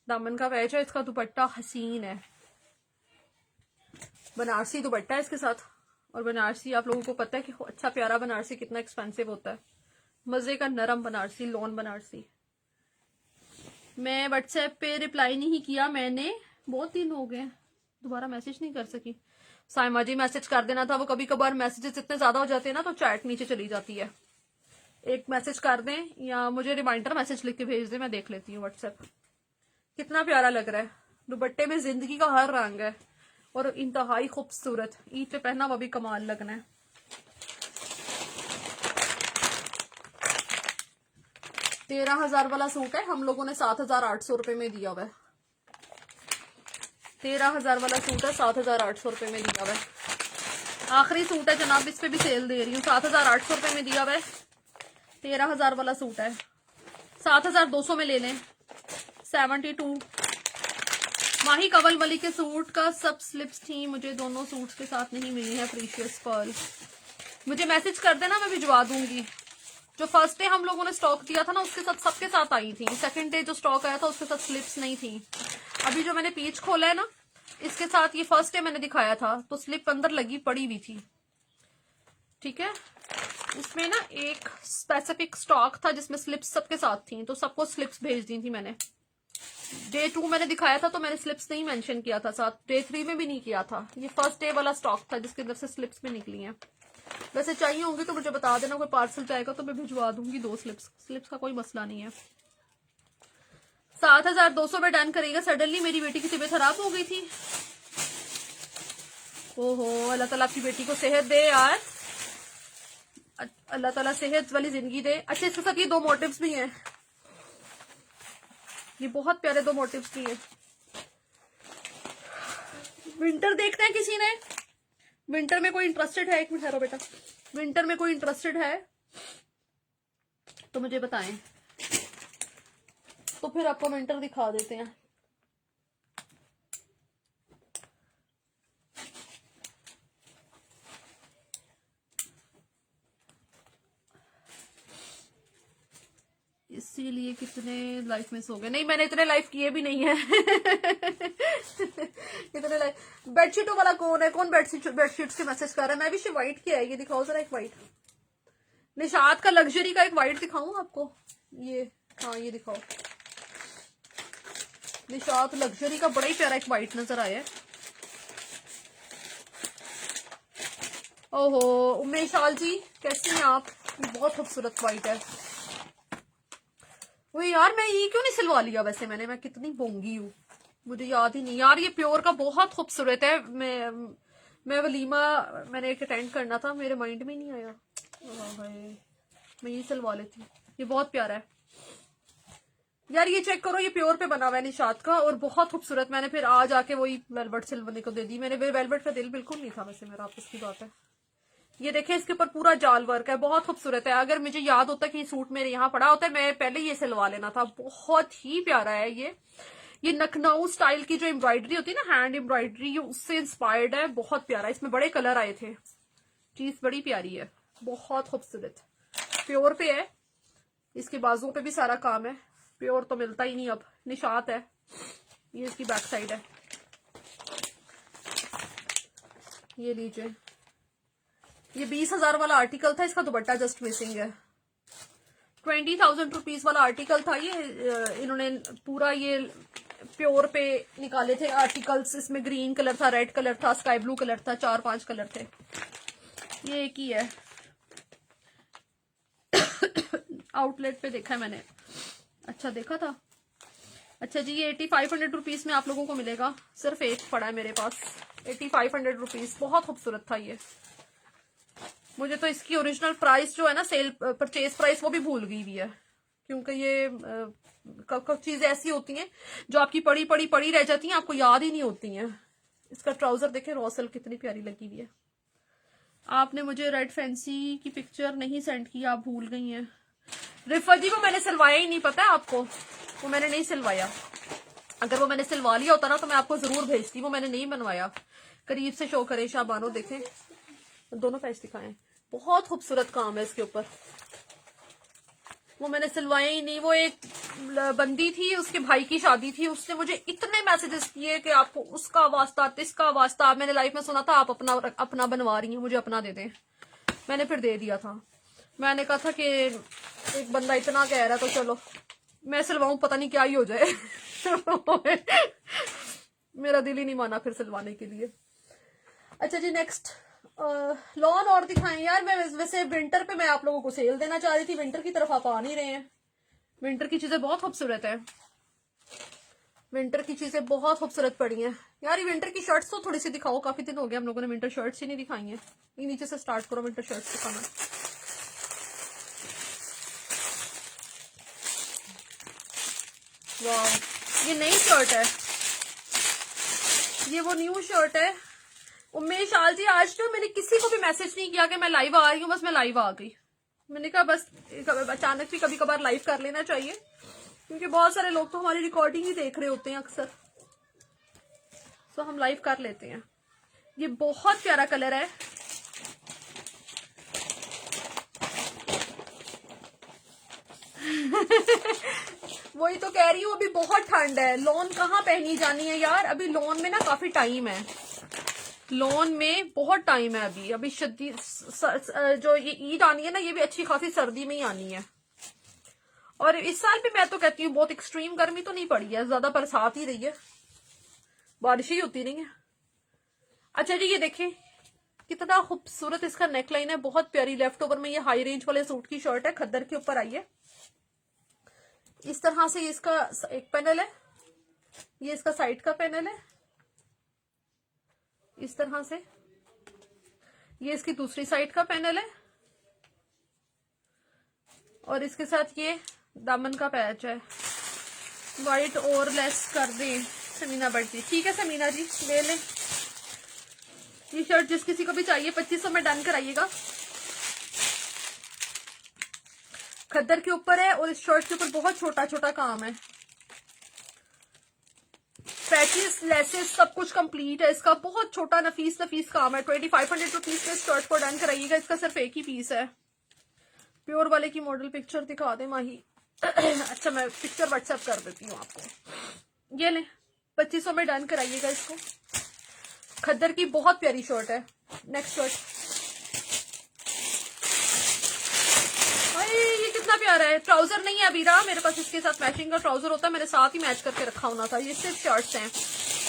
Speaker 1: दामन का पैच है, इसका दुपट्टा हसीन है, बनारसी दुपट्टा है इसके साथ। और बनारसी आप लोगों को पता है कि अच्छा प्यारा बनारसी कितना एक्सपेंसिव होता है। मजे का नरम बनारसी, लॉन बनारसी। मैं व्हाट्सएप पे रिप्लाई नहीं किया, मैंने बहुत दिन हो गए, दोबारा मैसेज नहीं कर सकी। साइमा जी मैसेज कर देना था, वो कभी कभार मैसेजेस इतने ज्यादा हो जाते हैं ना तो चैट नीचे चली जाती है। एक मैसेज कर दें या मुझे रिमाइंडर मैसेज लिख के भेज दें, मैं देख लेती हूँ व्हाट्सएप। कितना प्यारा लग रहा है, दुपट्टे में जिंदगी का हर रंग है और इंतहाई खूबसूरत। ईद पे पहना वो भी कमाल लगना है। $13,000 वाला सूट है, हम लोगों ने 7,800 रुपए में दिया हुआ है। 13,000 वाला सूट है, 7,800 रुपये में दिया हुआ है। आखिरी सूट है जनाब, इस पे भी सेल दे रही हूँ, 7,800 रुपये में दिया हुआ है। 13,000 वाला सूट है, 7,200 में ले लें। 72 माही कंवल मलिक के सूट का सब स्लिप्स थी, मुझे दोनों सूट्स के साथ नहीं मिली है। प्रीशियस पर्ल मुझे मैसेज कर देना, मैं भिजवा दूंगी। जो फर्स्ट डे हम लोगों ने स्टॉक दिया था ना, उसके साथ सबके साथ आई थी। सेकंड डे जो स्टॉक आया था उसके साथ स्लिप्स नहीं थी। अभी जो मैंने पीच खोला है ना, इसके साथ ये फर्स्ट डे मैंने दिखाया था तो स्लिप अंदर लगी पड़ी हुई थी। ठीक है, इसमें ना एक स्पेसिफिक स्टॉक था जिसमें स्लिप्स सबके साथ थी, तो सबको स्लिप्स भेज दी थी मैंने। डे 2 मैंने दिखाया था तो मैंने स्लिप्स नहीं मेंशन किया था, साथ डे 3 में भी नहीं किया था। ये फर्स्ट डे वाला स्टॉक था जिसके अंदर से स्लिप्स भी निकली हैं। वैसे चाहिए होंगी तो मुझे बता देना, कोई पार्सल जाएगा तो मैं भिजवा दूंगी 2 स्लिप्स का कोई मसला नहीं है। 7,200 में डन करेगा। सडनली मेरी बेटी की तबीयत खराब हो गई थी। ओहो, अल्लाह ताला आपकी बेटी को सेहत दे यार, अल्लाह ताला सेहत वाली जिंदगी दे। अच्छा, इसके साथ ये 2 मोटिव्स भी हैं, ये बहुत प्यारे 2 मोटिव्स भी हैं। विंटर देखते हैं किसी ने, विंटर में कोई इंटरेस्टेड है? एक मिनट ठहरो बेटा, विंटर में कोई इंटरेस्टेड है तो मुझे बताएं, तो फिर आपको विंटर दिखा देते हैं। इसीलिए कितने लाइफ मिस हो गए। नहीं, मैंने इतने लाइफ किए भी नहीं है। इतने लाइफ। बेडशीटों वाला कौन है? कौन बेडशीट्स के मैसेज कर रहा है? मैं भी सिर्फ व्हाइट की है, ये दिखाओ जरा एक व्हाइट। निशात का लग्जरी का एक व्हाइट दिखाऊं आपको? ये, हाँ ये दिखाओ। निशात लग्जरी का बड़ा ही प्यारा एक व्हाइट नजर आया है। ओहो उमेशाल जी, कैसी हैं आप? बहुत खूबसूरत व्हाइट है। वो यार, मैं ये क्यों नहीं सिलवा लिया? वैसे मैं कितनी बोंगी हूँ, मुझे याद ही नहीं यार। ये प्योर का बहुत खूबसूरत है। मैं वलीमा मैंने एक अटेंड करना था, मेरे माइंड में नहीं आया। मैं ये सिलवा लेती हूँ, ये बहुत प्यारा है यार। ये चेक करो, ये प्योर पे बना हुआ है निशात का, और बहुत खूबसूरत। मैंने फिर आज आके वही वेलवेट सिलवाने को दे दी मैंने। वेलवेट का दिल बिल्कुल नहीं था वैसे मेरा, आपस की बात है। ये देखें, इसके ऊपर पूरा जाल वर्क है, बहुत खूबसूरत है। अगर मुझे याद होता कि ये सूट मेरे यहाँ पड़ा होता है, मैं पहले ये सिलवा लेना था। बहुत ही प्यारा है ये लखनऊ स्टाइल की जो एम्ब्रॉयडरी होती है ना, हैंड एम्ब्रॉयडरी, उससे इंस्पायर्ड है। बहुत प्यारा, इसमें बड़े कलर आए थे। चीज बड़ी प्यारी है, बहुत खूबसूरत। प्योर पे है, इसके बाजुओं पे भी सारा काम है। प्योर तो मिलता ही नहीं अब। निशात है, ये इसकी बैक साइड है। ये लीजिए, ये 20,000 वाला आर्टिकल था, इसका दुपट्टा जस्ट मिसिंग है। 20,000 रुपीज वाला आर्टिकल था ये। इन्होंने पूरा ये प्योर पे निकाले थे आर्टिकल्स। इसमें ग्रीन कलर था, रेड कलर था, स्काई ब्लू कलर था, 4-5 कलर थे। ये एक ही है। आउटलेट पे देखा है मैंने, अच्छा देखा था। अच्छा जी, ये 8500 रुपीज में आप लोगों को मिलेगा। सिर्फ एक पड़ा है मेरे पास, 8500 रुपीज। बहुत खूबसूरत था ये। मुझे तो इसकी ओरिजिनल प्राइस जो है ना, सेल परचेज प्राइस, वो भी भूल गई हुई है। क्योंकि ये चीजें ऐसी होती हैं जो आपकी पड़ी रह जाती हैं, आपको याद ही नहीं होती हैं। इसका ट्राउजर देखें, रॉसल कितनी प्यारी लगी हुई है। आपने मुझे रेड फैंसी की पिक्चर नहीं सेंड की, आप भूल गई हैं। रिफा जी, वो मैंने सिलवाया ही नहीं, पता है आपको? वो मैंने नहीं सिलवाया। अगर वो मैंने सिलवा लिया होता ना तो मैं आपको जरूर भेजती। वो मैंने नहीं बनवाया। करीब से शो करें शाबानो, देखें दोनों पैच दिखाएं। बहुत खूबसूरत काम है इसके ऊपर। वो मैंने सिलवाया ही नहीं। वो एक बंदी थी, उसके भाई की शादी थी, उसने मुझे इतने मैसेजेस किए कि आपको उसका वास्ता, तिसका वास्ता। मैंने लाइफ में सुना था आप अपना बनवा रही हैं, मुझे अपना दे दें। मैंने फिर दे दिया था। मैंने कहा था कि एक बंदा इतना कह रहा तो चलो मैं सिलवाऊं, पता नहीं क्या ही हो जाए। मेरा दिल ही नहीं माना फिर सिलवाने के लिए। अच्छा जी, नेक्स्ट लॉन और दिखाएं यार। मैं वैसे विंटर पे मैं आप लोगों को सेल देना चाह रही थी, विंटर की तरफ आप आ नहीं रहे हैं। विंटर की चीजें बहुत खूबसूरत है, विंटर की चीजें बहुत खूबसूरत पड़ी हैं यार। ये विंटर की शर्ट्स तो थोड़ी सी दिखाओ, काफी दिन हो गए हम लोगों ने विंटर शर्ट्स ही नहीं दिखाई हैं। ये नीचे से स्टार्ट करो, विंटर शर्ट्स दिखाना। वाह, ये नई शर्ट है, ये वो न्यू शर्ट है। उमेश आल जी, आज तो मैंने किसी को भी मैसेज नहीं किया कि मैं लाइव आ रही हूँ, बस मैं लाइव आ गई। मैंने कहा बस अचानक भी कभी कभार लाइव कर लेना चाहिए, क्योंकि बहुत सारे लोग तो हमारी रिकॉर्डिंग ही देख रहे होते हैं अक्सर, तो हम लाइव कर लेते हैं। ये बहुत प्यारा कलर है। वही तो कह रही हूँ, अभी बहुत ठंड है, लॉन कहाँ पहनी जानी है यार। अभी लॉन में ना काफी टाइम है, लॉन में बहुत टाइम है अभी शदीद जो ये ईद आनी है ना, ये भी अच्छी खासी सर्दी में ही आनी है। और इस साल भी मैं तो कहती हूँ बहुत एक्सट्रीम गर्मी तो नहीं पड़ी है, ज्यादा बरसात ही रही है, बारिश ही होती नहीं है। अच्छा जी, ये देखें कितना खूबसूरत इसका नेकलाइन है, बहुत प्यारी। लेफ्ट ओवर में ये हाई रेंज वाले सूट की शर्ट है, खद्दर के ऊपर आई है। इस तरह से इसका एक पैनल है, ये इसका साइड का पैनल है, इस तरह से ये इसकी दूसरी साइड का पैनल है, और इसके साथ ये दामन का पैच है। वाइट और लेस कर दें समीना भट्ट जी। ठीक है समीना जी, ले लें। ये शर्ट जिस किसी को भी चाहिए 2500 में डन कराइएगा। खद्दर के ऊपर है और इस शर्ट के ऊपर बहुत छोटा छोटा काम है, पैचेस लेसेस सब कुछ कंप्लीट है इसका, बहुत छोटा नफीस नफीस काम है। 2500 रुपीज में इस शर्ट को डन कराइएगा। इसका सिर्फ एक ही पीस है। प्योर वाले की मॉडल पिक्चर दिखा दे माही। अच्छा, मैं पिक्चर व्हाट्सएप कर देती हूँ आपको। ये ले 2500 में डन कराइएगा इसको। खद्दर की बहुत प्यारी शर्ट है। नेक्स्ट शर्ट, ये कितना प्यारा है। ट्राउजर नहीं है अभी रहा मेरे पास, इसके साथ मैचिंग का ट्राउजर होता है, मैंने साथ ही मैच करके रखा होना था। ये सिर्फ शर्ट्स हैं,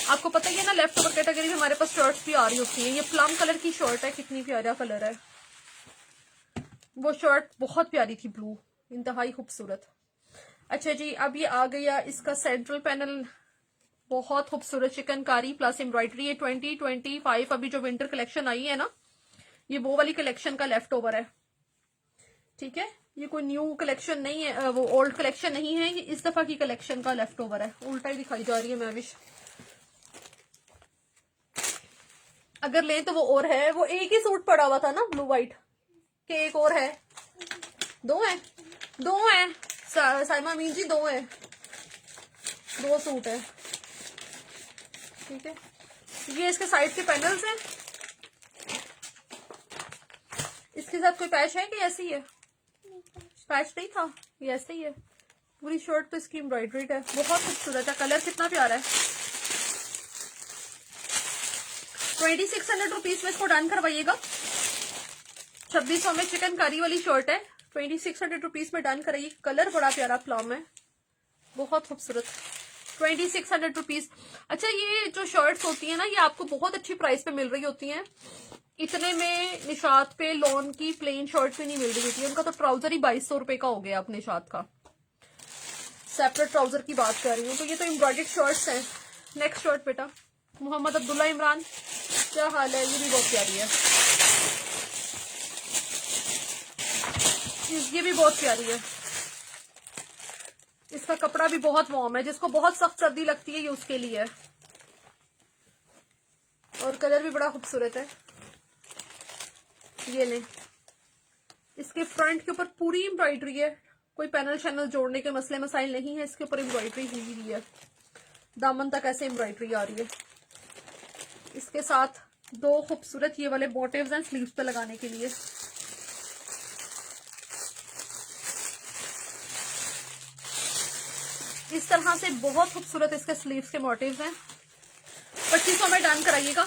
Speaker 1: आपको पता ही है ना, लेफ्ट ओवर कैटेगरी में हमारे पास शर्ट्स भी आ रही होती है। ये प्लम कलर की शर्ट है, कितनी प्यारा कलर है। वो शर्ट बहुत प्यारी थी, ब्लू, इंतहाई खूबसूरत। अच्छा जी, अब ये आ गया इसका सेंट्रल पैनल, बहुत खूबसूरत चिकनकारी प्लस एम्ब्रॉयडरी है। 2025 अभी जो विंटर कलेक्शन आई है ना, ये वो वाली कलेक्शन का लेफ्ट ओवर है। ठीक है, ये कोई न्यू कलेक्शन नहीं है, वो ओल्ड कलेक्शन नहीं है, ये इस दफा की कलेक्शन का लेफ्ट ओवर है। उल्टा ही दिखाई जा रही है मैविश। अगर लें तो वो और है, वो एक ही सूट पड़ा हुआ था ना ब्लू व्हाइट के, एक और है, दो है साइमा मीन जी, दो है, दो सूट है। ठीक है, ये इसके साइड के पैनल्स हैं। इसके साथ कोई पैच है कि ऐसे ही है? पैच नहीं था, ये ऐसे ही है। पूरी शर्ट तो इसकी एम्ब्रॉयडरीड है, बहुत खूबसूरत है। कलर कितना प्यारा है। 2600 रुपीज में इसको डन करवाइएगा। 2600 में चिकनकारी वाली शर्ट है, 2600 रुपीज में डन कराइए। कलर बड़ा प्यारा प्लम है, बहुत खूबसूरत। 2600 रुपीज। अच्छा, ये जो शर्ट्स होती है ना, ये आपको बहुत अच्छी प्राइस पे मिल रही होती हैं। इतने में निशात पे लॉन की प्लेन शर्ट भी नहीं मिल रही होती है। उनका तो ट्राउजर ही 2200 रुपए का हो गया अब निशात का, सेपरेट ट्राउजर की बात कर रही हूँ। तो ये तो एम्ब्रॉयडर्ड शर्ट्स हैं। नेक्स्ट शर्ट बेटा, मोहम्मद अब्दुल्ला इमरान, क्या हाल है? ये भी बहुत प्यारी है, ये भी बहुत प्यारी है। इसका कपड़ा भी बहुत वार्म है, जिसको बहुत सख्त सर्दी लगती है ये उसके लिए है। और कलर भी बड़ा खूबसूरत है। ये ले, इसके फ्रंट के ऊपर पूरी एम्ब्रॉयडरी है, कोई पैनल शैनल जोड़ने के मसले मसाइल नहीं है। इसके ऊपर एम्ब्रॉयडरी हुई है, दामन तक ऐसे एम्ब्रॉयडरी आ रही है। इसके साथ दो खूबसूरत ये वाले मोटिव्स हैं स्लीव्स पे लगाने के लिए। इस तरह से बहुत खूबसूरत इसके स्लीव्स के मोटिव्स हैं। 2500 में डन कराइएगा।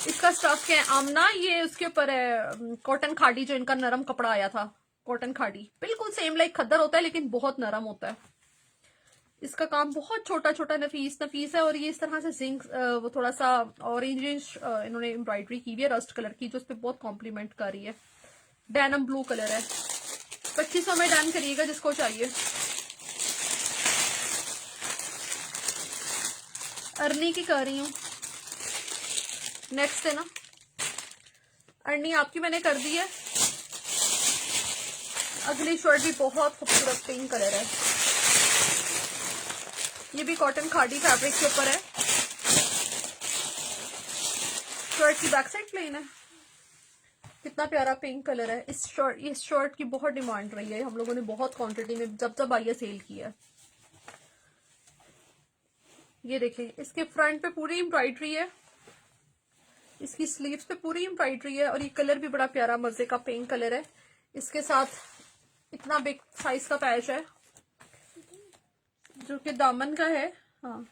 Speaker 1: इसका स्टफ क्या है? आमना, ये उसके ऊपर है कॉटन खाड़ी, जो इनका नरम कपड़ा आया था, कॉटन खाड़ी, बिल्कुल सेम लाइक खद्दर होता है लेकिन बहुत नरम होता है। इसका काम बहुत छोटा छोटा नफीस नफीस है। और ये इस तरह से जिंक, वो थोड़ा सा ऑरेंज इन्होंने एम्ब्रॉयडरी की हुई है रस्ट कलर की, जो उस पर बहुत कॉम्प्लीमेंट कर रही है। डेनम ब्लू कलर है। 2500 में डन करिएगा जिसको चाहिए। अर्नी की कर रही हूँ, नेक्स्ट है ना, अर्नी आपकी मैंने कर दी है। अगली शर्ट भी बहुत खूबसूरत पिंक कलर है। ये भी कॉटन खादी फैब्रिक के ऊपर है। शर्ट की बैक साइड प्लेन है। कितना प्यारा पिंक कलर है। इस शर्ट की बहुत डिमांड रही है, हम लोगों ने बहुत क्वांटिटी में जब आई है सेल किया है। ये देखिए, इसके फ्रंट पे पूरी एम्ब्रॉयडरी है, इसकी स्लीव्स पे पूरी एम्ब्रॉयडरी है, और ये कलर भी बड़ा प्यारा मजे का पिंक कलर है। इसके साथ इतना बिग साइज का पैच है जो कि दामन का है। हाँ,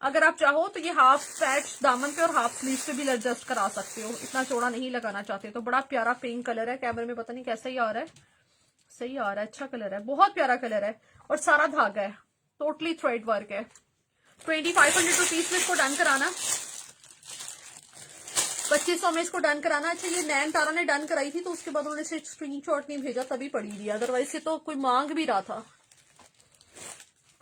Speaker 1: अगर आप चाहो तो ये हाफ पैच दामन पे और हाफ स्लीव पे भी एडजस्ट करा सकते हो, इतना चौड़ा नहीं लगाना चाहते तो। बड़ा प्यारा पिंक कलर है, कैमरे में पता नहीं कैसा ही आ रहा है, सही आ रहा है, अच्छा कलर है, बहुत प्यारा कलर है, और सारा धागा है, टोटली थ्रेड वर्क है। 2500 रुपीज में इसको डन कराना, 2500 में इसको डन कराना। अच्छा, ये नैन तारा ने डन कराई थी तो उसके बाद उन्होंने स्क्रीनशॉट नहीं भेजा, तभी पड़ी थी, अदरवाइज से तो कोई मांग भी रहा था।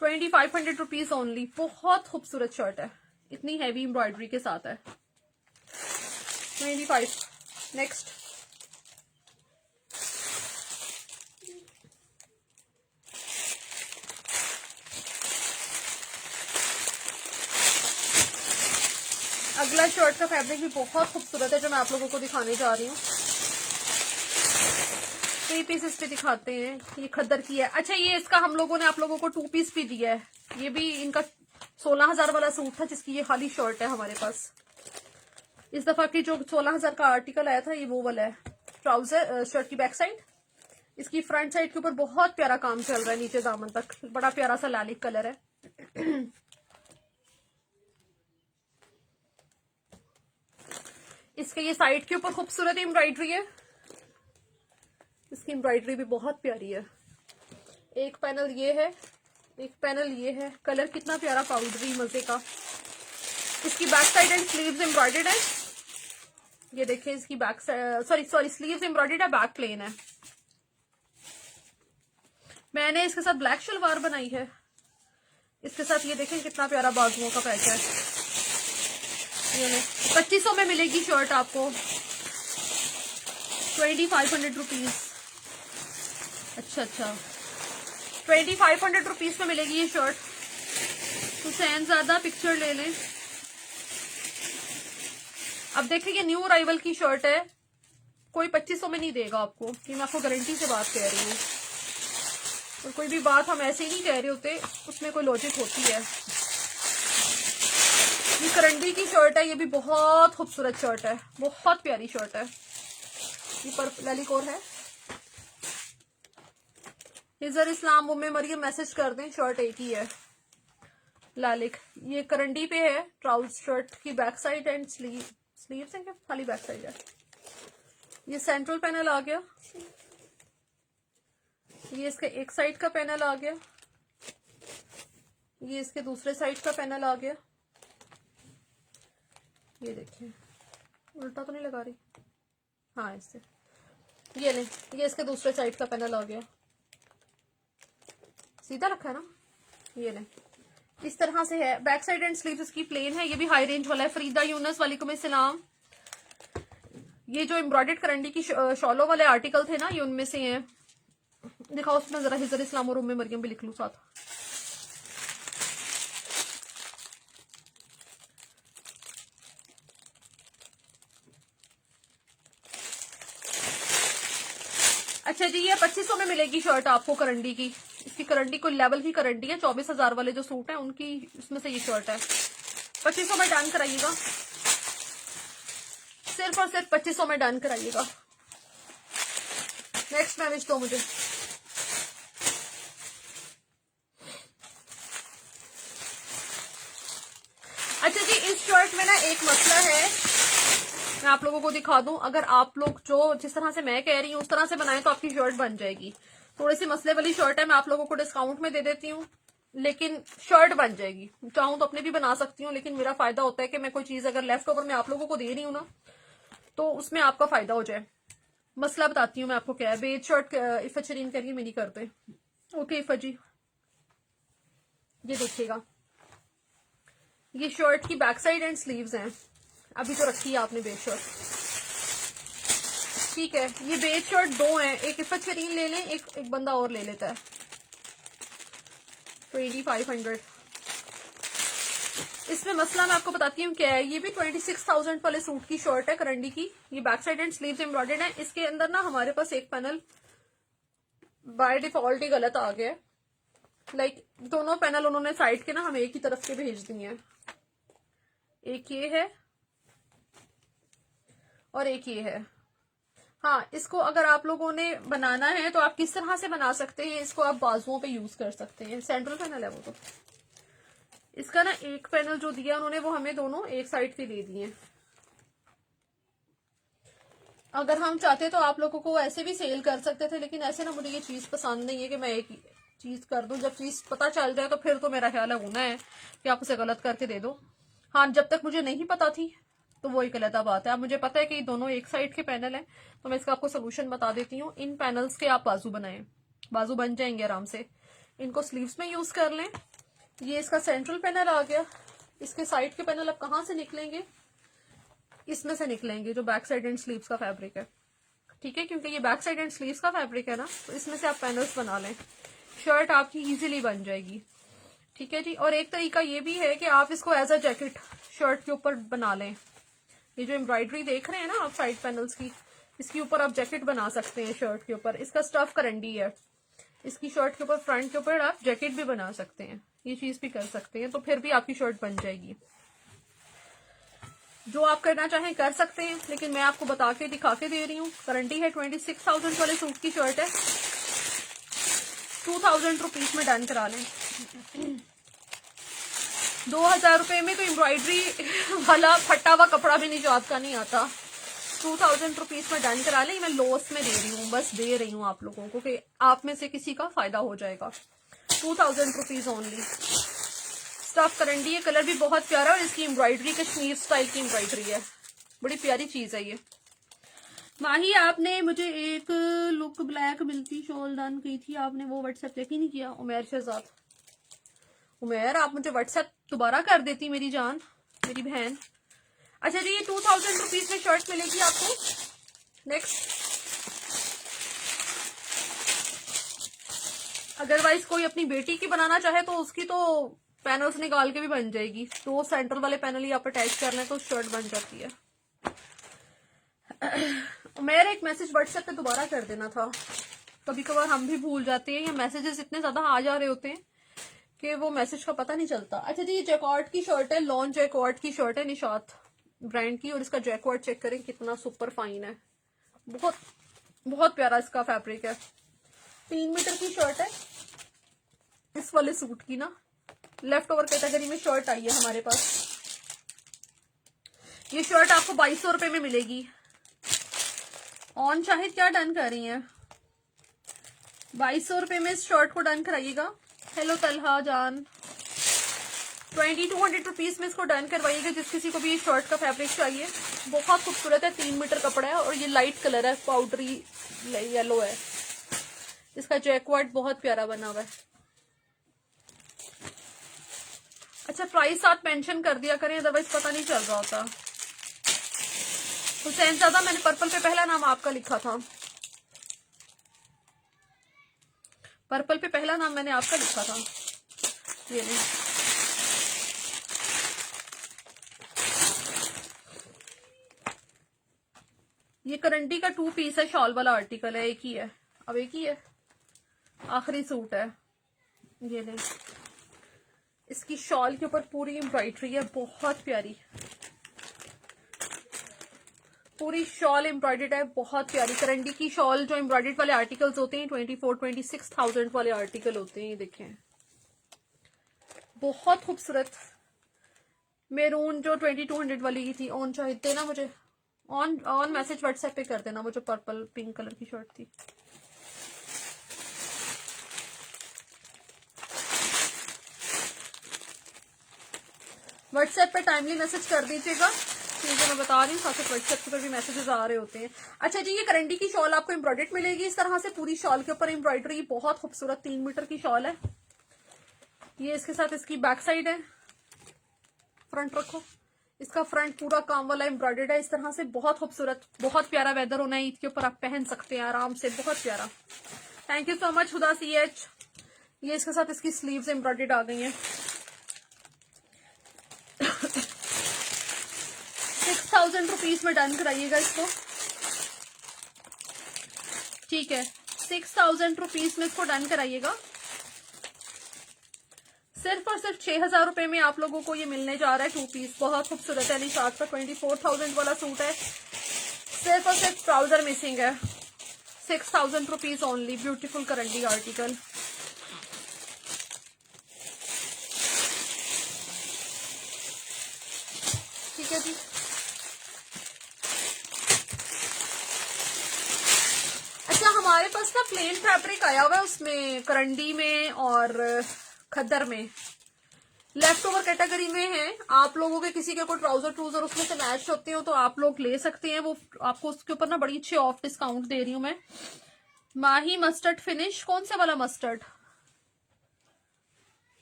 Speaker 1: 2500 रुपीज ओनली। बहुत खूबसूरत शर्ट है, इतनी हैवी एम्ब्रॉयडरी के साथ है। 25। नेक्स्ट, अगला शर्ट का फैब्रिक भी बहुत खूबसूरत है जो मैं आप लोगों को दिखाने जा रही हूँ। 3 पीसेस पे दिखाते हैं। ये खद्दर की है। अच्छा, ये इसका हम लोगों ने आप लोगों को 2 पीस भी दिया है। ये भी इनका 16,000 वाला सूट था जिसकी ये खाली शर्ट है हमारे पास। इस दफा की जो 16,000 का आर्टिकल आया था ये वो वाला है। ट्राउजर, शर्ट की बैक साइड, इसकी फ्रंट साइड के ऊपर बहुत प्यारा काम चल रहा है, नीचे दामन तक बड़ा प्यारा सा लालिक कलर है। इसके ये साइड के ऊपर खूबसूरत एम्ब्रॉयडरी है, इसकी एम्ब्रॉयडरी भी बहुत प्यारी है। एक पैनल ये है, एक पैनल ये है, कलर कितना प्यारा पाउडरी मजे का। इसकी back side and sleeves embroidered है। ये देखिए, इसकी back side sorry sleeves embroidered है, बैक प्लेन है। मैंने इसके साथ ब्लैक शलवार बनाई है। इसके साथ ये देखें कितना प्यारा बाजुओं का पैच है। ये 2500 में मिलेगी शर्ट आपको, 2500 रुपीज। अच्छा, 2500 रुपीज में मिलेगी ये शर्ट। हुसैन ज्यादा पिक्चर ले लें। अब देखिए, ये न्यू अराइवल की शर्ट है, कोई 2500 में नहीं देगा आपको, ये मैं आपको गारंटी से बात कह रही हूँ। और कोई भी बात हम ऐसे ही नहीं कह रहे होते, उसमें कोई लॉजिक होती है। ये करंडी की शर्ट है, ये भी बहुत खूबसूरत शर्ट है, बहुत प्यारी शर्ट है। ये पर्पल ललिकोर है। हिजर इस्लाम उम्मे मरियम मैसेज कर दें, शर्ट एक ही है लालिक। ये करंडी पे है। ट्राउज शर्ट की बैक साइड एंड स्लीव्स है क्या, खाली बैक साइड है। ये सेंट्रल पैनल आ गया, ये इसके एक साइड का पैनल आ गया, ये इसके दूसरे साइड का पैनल आ गया। ये देखिए, उल्टा तो नहीं लगा रही, हाँ इससे। ये नहीं, ये इसके दूसरे साइड का पैनल आ गया, सीधा रखा है ना। ये नहीं, इस तरह से है। बैक साइड एंड स्लीव्स इसकी प्लेन है। ये भी हाई रेंज वाला है। फरीदा यूनस, वालेकुम अस्सलाम। ये जो एम्ब्रॉयडर्ड करंडी की शॉलो वाले आर्टिकल थे ना, ये उनमें से हैं। दिखाओ उसमें जरा हिजर इस्लाम और उम्मे मरियम भी लिख लूं साथ। अच्छा जी, ये 2500 में मिलेगी शर्ट आपको करंडी की। इसकी करंडी कोई लेवल की करंडी है, 24,000 वाले जो सूट है उनकी, इसमें से ये शर्ट है। 2500 में डन कराइएगा, सिर्फ और सिर्फ 2500 में डन कराइएगा। नेक्स्ट मैनेज दो मुझे। अच्छा जी, इस शर्ट में ना एक मसला है, मैं आप लोगों को दिखा दूं। अगर आप लोग जो जिस तरह से मैं कह रही हूँ उस तरह से बनाएं तो आपकी शर्ट बन जाएगी। थोड़ी सी मसले वाली शर्ट है, मैं आप लोगों को डिस्काउंट में दे देती हूँ, लेकिन शर्ट बन जाएगी। चाहूं तो अपने भी बना सकती हूँ, लेकिन मेरा फायदा होता है कि मैं कोई चीज अगर लेफ्ट ओवर में आप लोगों को दे रही हूँ ना, तो उसमें आपका फायदा हो जाए। मसला बताती हूँ मैं आपको क्या है। बेज शर्ट इफा शरीन करिए, मेरी करते। ओके इफा जी, ये देखिएगा, ये शर्ट की बैक साइड एंड स्लीव्स हैं। अभी तो रखी है आपने बेज शर्ट, ठीक है। ये बेज शर्ट दो हैं, एक इफत शरीन ले लें, एक बंदा और ले लेता है। 2500 इसमें मसला मैं आपको बताती हूँ क्या है। ये भी 26,000 वाले सूट की शर्ट है करंडी की। ये back side and sleeves embroidered है। इसके अंदर ना हमारे पास एक पैनल बाय डिफॉल्ट ही गलत आ गया। लाइक दोनों पैनल उन्होंने साइड के ना हमें एक ही तरफ के भेज दिए हैं। एक ये है और एक ये है। हाँ, इसको अगर आप लोगों ने बनाना है तो आप किस तरह से बना सकते हैं, इसको आप बाजुओं पे यूज कर सकते हैं। सेंट्रल पैनल है वो तो। इसका ना एक पैनल जो दिया उन्होंने वो हमें दोनों एक साइड के दे दिए। अगर हम चाहते तो आप लोगों को ऐसे भी सेल कर सकते थे, लेकिन ऐसे ना मुझे ये चीज पसंद नहीं है कि मैं एक चीज कर दूं। जब चीज पता चल जाए तो फिर तो मेरा ख्याल है होना है कि आप उसे गलत करके दे दो। हाँ, जब तक मुझे नहीं पता थी तो वो एक अलग बात है। अब मुझे पता है कि दोनों एक साइड के पैनल हैं, तो मैं इसका आपको सोल्यूशन बता देती हूँ। इन पैनल्स के आप बाजू बनाएं, बाजू बन जाएंगे आराम से। इनको स्लीव्स में यूज कर लें। ये इसका सेंट्रल पैनल आ गया। इसके साइड के पैनल अब कहाँ से निकलेंगे, इसमें से निकलेंगे जो बैक साइड एंड स्लीव्स का फैब्रिक है। ठीक है, क्योंकि ये बैक साइड एंड स्लीव्स का फैब्रिक है ना, तो इसमें से आप पैनल्स बना लें। शर्ट आपकी इजीली बन जाएगी। ठीक है जी। और एक तरीका ये भी है कि आप इसको एज अ जैकेट शर्ट के ऊपर बना लें। ये जो एम्ब्रॉयडरी देख रहे हैं ना आप साइड पैनल्स की, इसके ऊपर आप जैकेट बना सकते हैं शर्ट के ऊपर। इसका स्टफ करंडी है। इसकी शर्ट के ऊपर फ्रंट के ऊपर आप जैकेट भी बना सकते हैं। ये चीज भी कर सकते हैं, तो फिर भी आपकी शर्ट बन जाएगी। जो आप करना चाहें कर सकते हैं, लेकिन मैं आपको बता के दिखा के दे रही हूँ। करंटी है 26,000 वाले सूट की शर्ट है। 2,000 रुपीज में डन करा लें। 2,000 रुपए में तो एम्ब्रॉयडरी वाला फटा हुआ कपड़ा भी निजात का नहीं आता। 2,000 रुपीज में डन करा लें। मैं लॉस में दे रही हूँ, बस दे रही हूँ आप लोगों को कि आप में से किसी का फायदा हो जाएगा। 2,000 रुपीज ओनली। स्टफ करंडी है, कलर भी बहुत प्यारा है और इसकी एम्ब्रॉयडरी कश्मीर स्टाइल की एम्ब्रॉयडरी है। बड़ी प्यारी चीज है ये। माही, आपने मुझे एक लुक ब्लैक मिलती शॉल डन की थी, आपने वो व्हाट्सएप चेक ही नहीं किया। उमेर शहजाद, उमेर आप मुझे व्हाट्सएप दोबारा कर देती मेरी जान, मेरी बहन। अच्छा जी, ये 2,000 रुपीज में शर्ट मिलेगी आपको। नेक्स्ट, अदरवाइज कोई अपनी बेटी की बनाना चाहे तो उसकी तो पैनल्स निकाल के भी बन जाएगी। तो सेंटर वाले पैनल ही आप अटैच कर लें तो शर्ट बन जाती है। मेरा एक मैसेज व्हाट्सएप पे दोबारा कर देना था। कभी कभार हम भी भूल जाते हैं, या मैसेजेस इतने ज्यादा आ जा रहे होते हैं कि वो मैसेज का पता नहीं चलता। अच्छा जी, ये जैकॉर्ड की शर्ट है, लॉन जैकॉर्ड की शर्ट है, निशात ब्रांड की। और इसका जैकॉर्ड चेक करें कितना सुपर फाइन है। बहुत बहुत प्यारा इसका फैब्रिक है। 3 मीटर की शर्ट है। इस वाले सूट की ना लेफ्ट ओवर कैटेगरी में शर्ट आई है हमारे पास। ये शर्ट आपको 2200 रुपए में मिलेगी। ऑन शाहिद क्या डन कर रही है? 2200 रुपए में इस शर्ट को डन कराइएगा। हेलो तलहा जान, 2200 रुपीज में इसको डन करवाइएगा जिस किसी को भी ये शर्ट का फैब्रिक चाहिए। बहुत खूबसूरत है, 3 मीटर कपड़ा है और ये लाइट कलर है, पाउडरी येलो है। इसका जैकवार्ड बहुत प्यारा बना हुआ है। अच्छा, प्राइस आप मेंशन कर दिया करें, अदरवाइज पता नहीं चल रहा होता। हुसैन ज़्यादा, मैंने पर्पल पे पहला नाम आपका लिखा था। पर्पल पे पहला नाम मैंने आपका लिखा था। ये नहीं, ये करंटी का 2 पीस है, शॉल वाला आर्टिकल है, एक ही है। अब एक ही है, आखिरी सूट है। ये नहीं, इसकी शॉल के ऊपर पूरी एम्ब्रॉयडरी है, बहुत प्यारी। पूरी शॉल एम्ब्रॉयडर्ड है, बहुत प्यारी। करंडी की शॉल जो एम्ब्रॉयडर्ड वाले आर्टिकल्स होते हैं 26,000 वाले आर्टिकल होते हैं। ये देखें, बहुत खूबसूरत। मेरून जो 2200 वाली की थी, ऑन चाहिए देना मुझे, ऑन मैसेज व्हाट्सएप पे कर देना मुझे। पर्पल पिंक कलर की शर्ट थी। व्हाट्सएप पे टाइमली मैसेज कर दीजिएगा, क्योंकि मैं बता रही हूँ साथ व्हाट्सएप पर भी मैसेजेस आ रहे होते हैं। अच्छा जी, ये करंडी की शॉल आपको एम्ब्रॉयडर्ड मिलेगी इस तरह से, पूरी शॉल के ऊपर एम्ब्रॉयडरी, बहुत खूबसूरत 3 मीटर की शॉल है। ये इसके साथ इसकी बैक साइड है। फ्रंट रखो, इसका फ्रंट पूरा काम वाला एम्ब्रॉयडर्ड है इस तरह से, बहुत खूबसूरत। बहुत प्यारा वेदर होना है ईद के ऊपर, आप पहन सकते हैं आराम से, बहुत प्यारा। Thank you so much Huda CH। ये इसके साथ इसकी स्लीव्स एम्ब्रॉयडर्ड आ गई हैं। 6,000 रुपीज में डन कराइएगा इसको, ठीक है। 6,000 रुपीज में इसको डन कराइएगा। सिर्फ और सिर्फ 6,000 रुपए में आप लोगों को ये मिलने जा रहा है 2 पीस। बहुत खूबसूरत है, निशात का 24,000 वाला सूट है। सिर्फ और सिर्फ ट्राउजर मिसिंग है। 6,000 rupees only. Beautiful karandi article. ठीक है जी। अच्छा, हमारे पास ना प्लेन फैब्रिक आया हुआ है, उसमें करंडी में और खद्दर में, लेफ्ट ओवर कैटेगरी में है। आप लोगों के किसी के कोई ट्राउजर ट्रूजर उसमें से मैच होते हो तो आप लोग ले सकते हैं। वो आपको उसके ऊपर ना बड़ी अच्छी ऑफ डिस्काउंट दे रही हूं मैं। माही मस्टर्ड फिनिश, कौन सा वाला मस्टर्ड,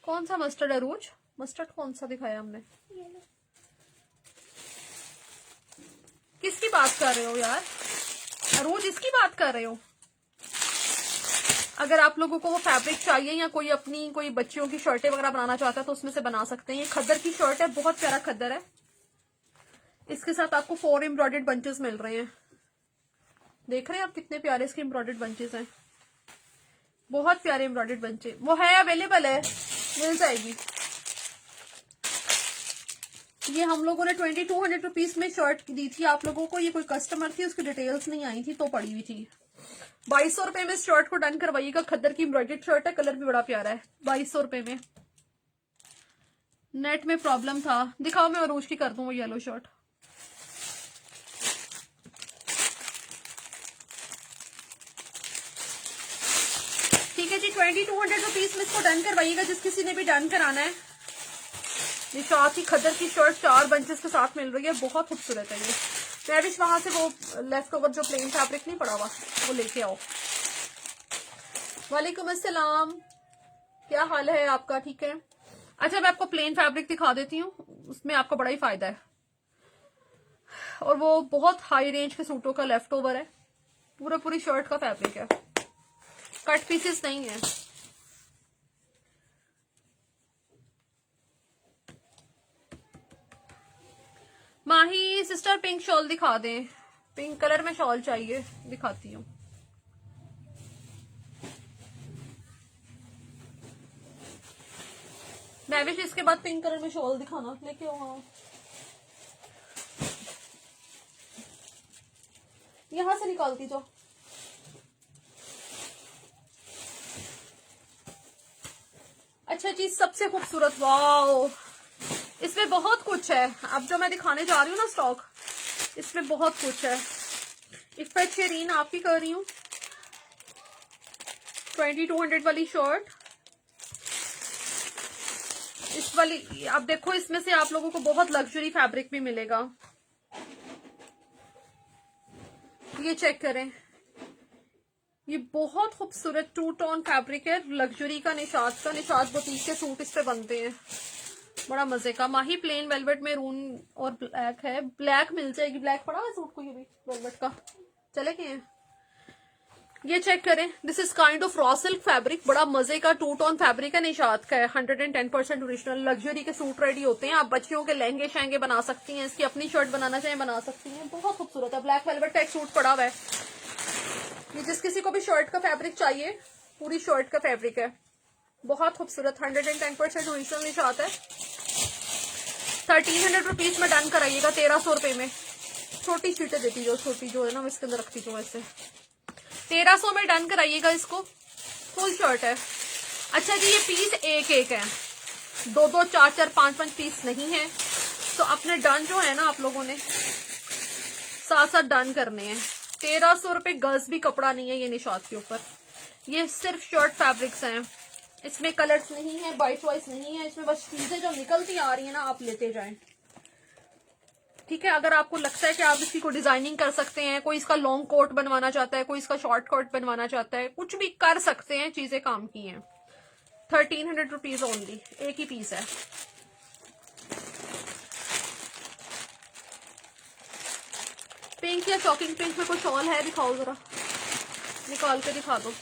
Speaker 1: कौन सा मस्टर्ड है रोज? मस्टर्ड कौन सा दिखाया हमने? किसकी बात कर रहे हो यार? रोज इसकी बात कर रहे हो? अगर आप लोगों को वो फैब्रिक चाहिए या कोई अपनी कोई बच्चियों की शर्टें वगैरह बनाना चाहता है तो उसमें से बना सकते हैं। ये खद्दर की शर्ट है, बहुत प्यारा खद्दर है। इसके साथ आपको 4 एम्ब्रॉयडर्ड बंचेस मिल रहे हैं। देख रहे हैं आप कितने प्यारे इसके एम्ब्रॉयडर्ड बंचेस हैं, बहुत प्यारे एम्ब्रॉयडर्ड बंचे। वो है, अवेलेबल है, मिल जाएगी। ये हम लोगों ने 2200 रुपीज में शर्ट दी थी आप लोगों को। ये कोई कस्टमर थी, उसकी डिटेल्स नहीं आई थी तो पड़ी हुई थी। 2200 रुपए में इस शर्ट को डन करवाइएगा। खद्दर की एम्ब्रॉयडर्ड शर्ट है, कलर भी बड़ा प्यारा है। 2200 रुपए में। नेट में प्रॉब्लम था, दिखाओ, मैं अरूज की कर दूं वो येलो शर्ट। ठीक है जी, 2200 रुपीज में इसको डन करवाइएगा जिस किसी ने भी डन कराना है। निशात की खद्दर की शर्ट 4 बंचेस के साथ मिल रही है, बहुत खूबसूरत है ये। मैं भी वहां से वो लेफ्ट ओवर जो प्लेन फैब्रिक नहीं पड़ा हुआ वो लेके आओ। वालेकुम अस्सलाम, क्या हाल है आपका? ठीक है। अच्छा, मैं आपको प्लेन फैब्रिक दिखा देती हूँ, उसमें आपको बड़ा ही फायदा है। और वो बहुत हाई रेंज के सूटों का लेफ्ट ओवर है, पूरी शर्ट का फैब्रिक है, कट पीसेस नहीं है। माही सिस्टर पिंक शॉल दिखा दें, पिंक कलर में शॉल चाहिए, दिखाती हूँ। मैं भी इसके बाद पिंक कलर में शॉल दिखाना, लेके आओ। यहां से निकालती जाओ। अच्छा जी, सबसे खूबसूरत, वाओ, इसमें बहुत कुछ है। अब जो मैं दिखाने जा रही हूँ ना स्टॉक, इसमें बहुत कुछ है। इफ़ेक्ट शेरीन आपकी कर रही हूँ, 2200 वाली शर्ट। इस वाली आप देखो, इसमें से आप लोगों को बहुत लग्जरी फैब्रिक भी मिलेगा। ये चेक करें, ये बहुत खूबसूरत 2 टोन फैब्रिक है, लग्जरी का, निशात बुटीक के सूट इस पे बनते हैं, बड़ा मजे का। माही प्लेन वेलवेट में रून और ब्लैक है, ब्लैक मिल जाएगी। ब्लैक पड़ा है सूट को, ये भी वेलवेट का चले गए हैं। ये चेक करें, this is kind of raw silk fabric, बड़ा मजे का 2 टोन फैब्रिक है, निशात का है। 110% ओरिजिनल लग्जरी के सूट रेडी होते हैं। आप बच्चियों के लहंगे शहंगे बना सकती हैं, इसकी अपनी शर्ट बनाना चाहे बना सकती हैं, बहुत खूबसूरत है। ब्लैक वेलवेट का एक सूट पड़ा हुआ है। ये जिस किसी को भी शर्ट का फैब्रिक चाहिए, पूरी शर्ट का फैब्रिक है, बहुत खूबसूरत। 110% ओरिजिनल निशात है। 1300 रुपीज में डन कराइएगा, 1300 रुपए में। छोटी शीटें देती जो, छोटी जो है ना, मैं इसके अंदर रखती हूँ ऐसे। 1300 में डन कराइएगा इसको, फुल शर्ट है। अच्छा जी, ये पीस एक एक है, 2-2, 4-4, 5-5 पीस नहीं है। तो अपने डन जो है ना, आप लोगों ने साथ साथ डन करने हैं। 1300 रुपए गज भी कपड़ा नहीं है ये निशात के ऊपर। ये सिर्फ शर्ट फैब्रिक्स हैं, इसमें कलर्स नहीं है, वाइट वाइस नहीं है, इसमें बस चीजें जो निकलती आ रही है ना, आप लेते जाएं। ठीक है, अगर आपको लगता है कि आप इसी को डिजाइनिंग कर सकते हैं, कोई इसका लॉन्ग कोट बनवाना चाहता है, कोई इसका शॉर्ट कोट बनवाना चाहता है, कुछ भी कर सकते हैं, चीजें काम की हैं। 1300 रुपीज ओनली, एक ही पीस है। पिंक या शॉकिंग पिंक में कोई शॉल है? दिखाओ जरा, निकाल के दिखा दो।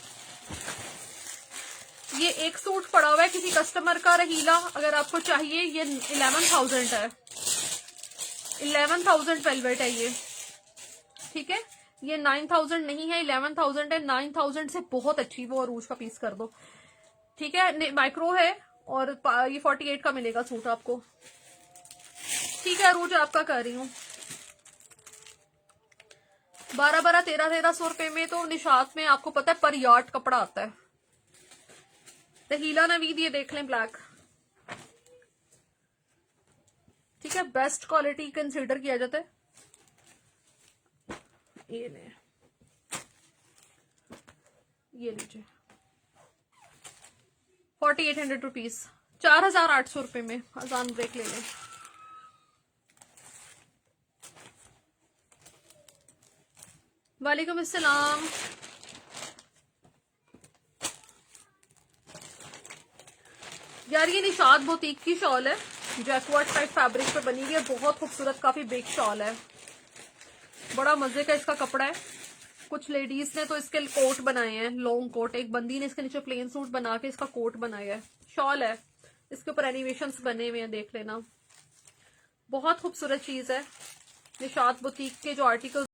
Speaker 1: ये एक सूट पड़ा हुआ है किसी कस्टमर का, रहीला, अगर आपको चाहिए। ये 11,000 है, 11,000 वेलवेट है ये, ठीक है। ये 9,000 नहीं है, 11,000 है। 9,000 से बहुत अच्छी वो अरूज का पीस कर दो, ठीक है। माइक्रो है और ये 48 का मिलेगा सूट आपको, ठीक है। अरूज आपका कर रही हूँ 12-12, 1300 रुपए में। तो निशात में आपको पता है पर यार्ड कपड़ा आता है। तहीला नवीद ये देख लें ब्लैक, ठीक है। बेस्ट क्वालिटी कंसीडर किया जाता है। ये ले, ये लीजिए 4800 रुपीज, 4800 रुपए में। अजान ब्रेक ले लें। वालेकुम अस्सलाम। यार ये निशात बुटीक की शॉल है, जैकवर्ड टाइप फैब्रिक पे बनी हुई है, बहुत खूबसूरत, काफी बिग शॉल है, बड़ा मजे का इसका कपड़ा है। कुछ लेडीज ने तो इसके कोट बनाए हैं, लॉन्ग कोट। एक बंदी ने इसके नीचे प्लेन सूट बना के इसका कोट बनाया है। शॉल है, इसके ऊपर एनिमेशंस बने हुए हैं, देख लेना। बहुत खूबसूरत चीज है। निशात बुटीक के जो आर्टिकल